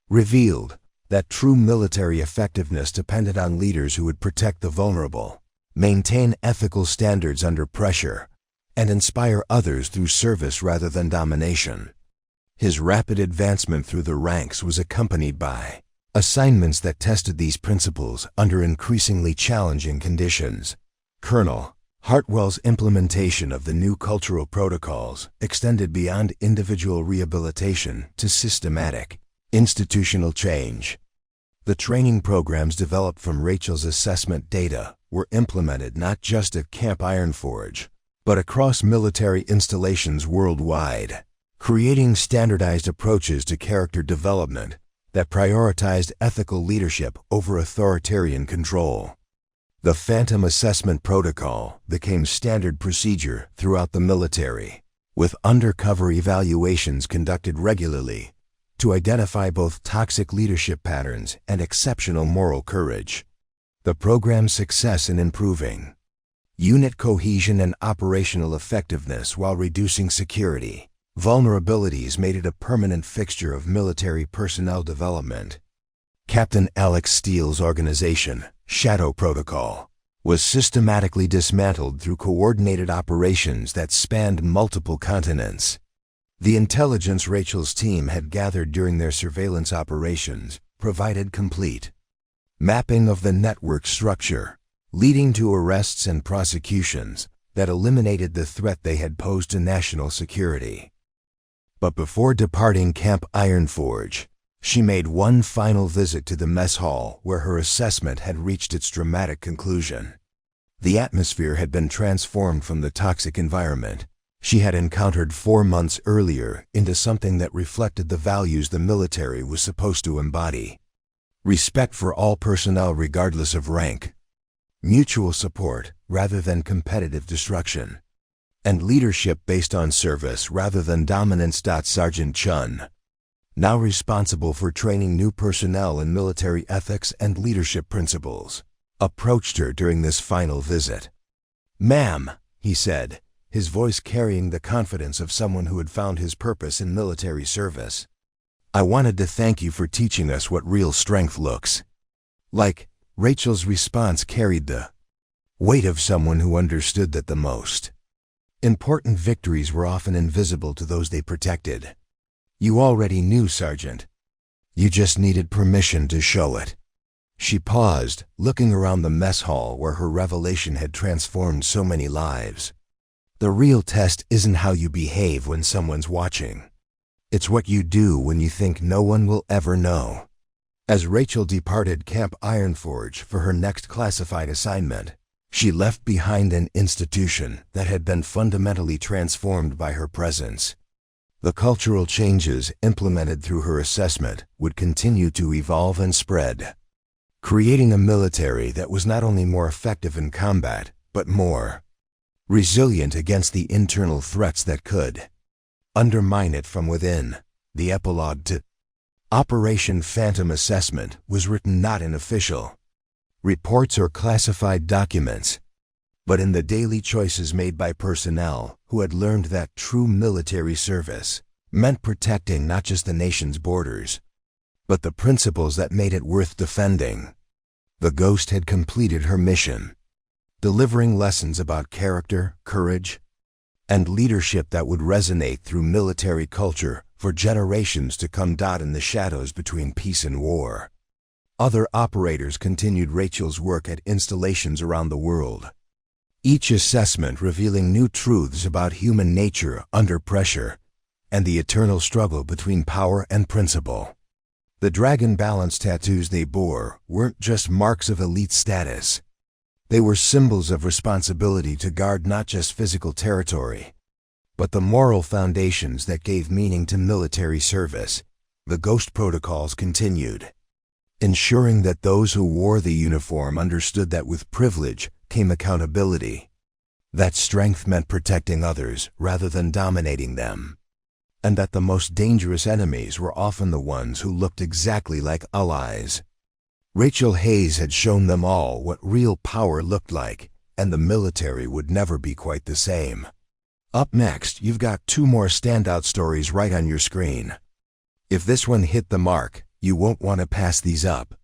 revealed, that true military effectiveness depended on leaders who would protect the vulnerable, maintain ethical standards under pressure, and inspire others through service rather than domination. His rapid advancement through the ranks was accompanied by assignments that tested these principles under increasingly challenging conditions. Colonel Hartwell's implementation of the new cultural protocols extended beyond individual rehabilitation to systematic, institutional change. The training programs developed from Rachel's assessment data were implemented not just at Camp Ironforge, but across military installations worldwide, creating standardized approaches to character development that prioritized ethical leadership over authoritarian control. The Phantom Assessment Protocol became standard procedure throughout the military, with undercover evaluations conducted regularly to identify both toxic leadership patterns and exceptional moral courage. The program's success in improving unit cohesion and operational effectiveness while reducing security vulnerabilities made it a permanent fixture of military personnel development. Captain Alex Steele's organization, Shadow Protocol, was systematically dismantled through coordinated operations that spanned multiple continents. The intelligence Rachel's team had gathered during their surveillance operations provided complete mapping of the network structure, leading to arrests and prosecutions that eliminated the threat they had posed to national security. But before departing Camp Ironforge, she made one final visit to the mess hall where her assessment had reached its dramatic conclusion. The atmosphere had been transformed from the toxic environment she had encountered 4 months earlier into something that reflected the values the military was supposed to embody. Respect for all personnel regardless of rank, mutual support rather than competitive destruction, and leadership based on service rather than dominance. Sergeant Chun, now responsible for training new personnel in military ethics and leadership principles, approached her during this final visit. "Ma'am," he said, his voice carrying the confidence of someone who had found his purpose in military service, "I wanted to thank you for teaching us what real strength looks like." Rachel's response carried the weight of someone who understood that the most important victories were often invisible to those they protected. "You already knew, Sergeant. You just needed permission to show it." She paused, looking around the mess hall where her revelation had transformed so many lives. The real test isn't how you behave when someone's watching. It's what you do when you think no one will ever know. As Rachel departed Camp Ironforge for her next classified assignment, she left behind an institution that had been fundamentally transformed by her presence. The cultural changes implemented through her assessment would continue to evolve and spread, creating a military that was not only more effective in combat, but more resilient against the internal threats that could undermine it from within. The epilogue to Operation Phantom Assessment was written not in official reports or classified documents, but in the daily choices made by personnel who had learned that true military service meant protecting not just the nation's borders, but the principles that made it worth defending. The Ghost had completed her mission, delivering lessons about character, courage, and leadership that would resonate through military culture for generations to come. In the shadows between peace and war, other operators continued Rachel's work at installations around the world, each assessment revealing new truths about human nature under pressure and the eternal struggle between power and principle. The dragon balance tattoos they bore weren't just marks of elite status. They were symbols of responsibility to guard not just physical territory, but the moral foundations that gave meaning to military service. The Ghost protocols continued, ensuring that those who wore the uniform understood that with privilege came accountability, that strength meant protecting others rather than dominating them, and that the most dangerous enemies were often the ones who looked exactly like allies. Rachel Hayes had shown them all what real power looked like, and the military would never be quite the same. Up next, you've got 2 more standout stories right on your screen. If this one hit the mark, you won't want to pass these up.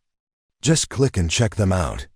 Just click and check them out.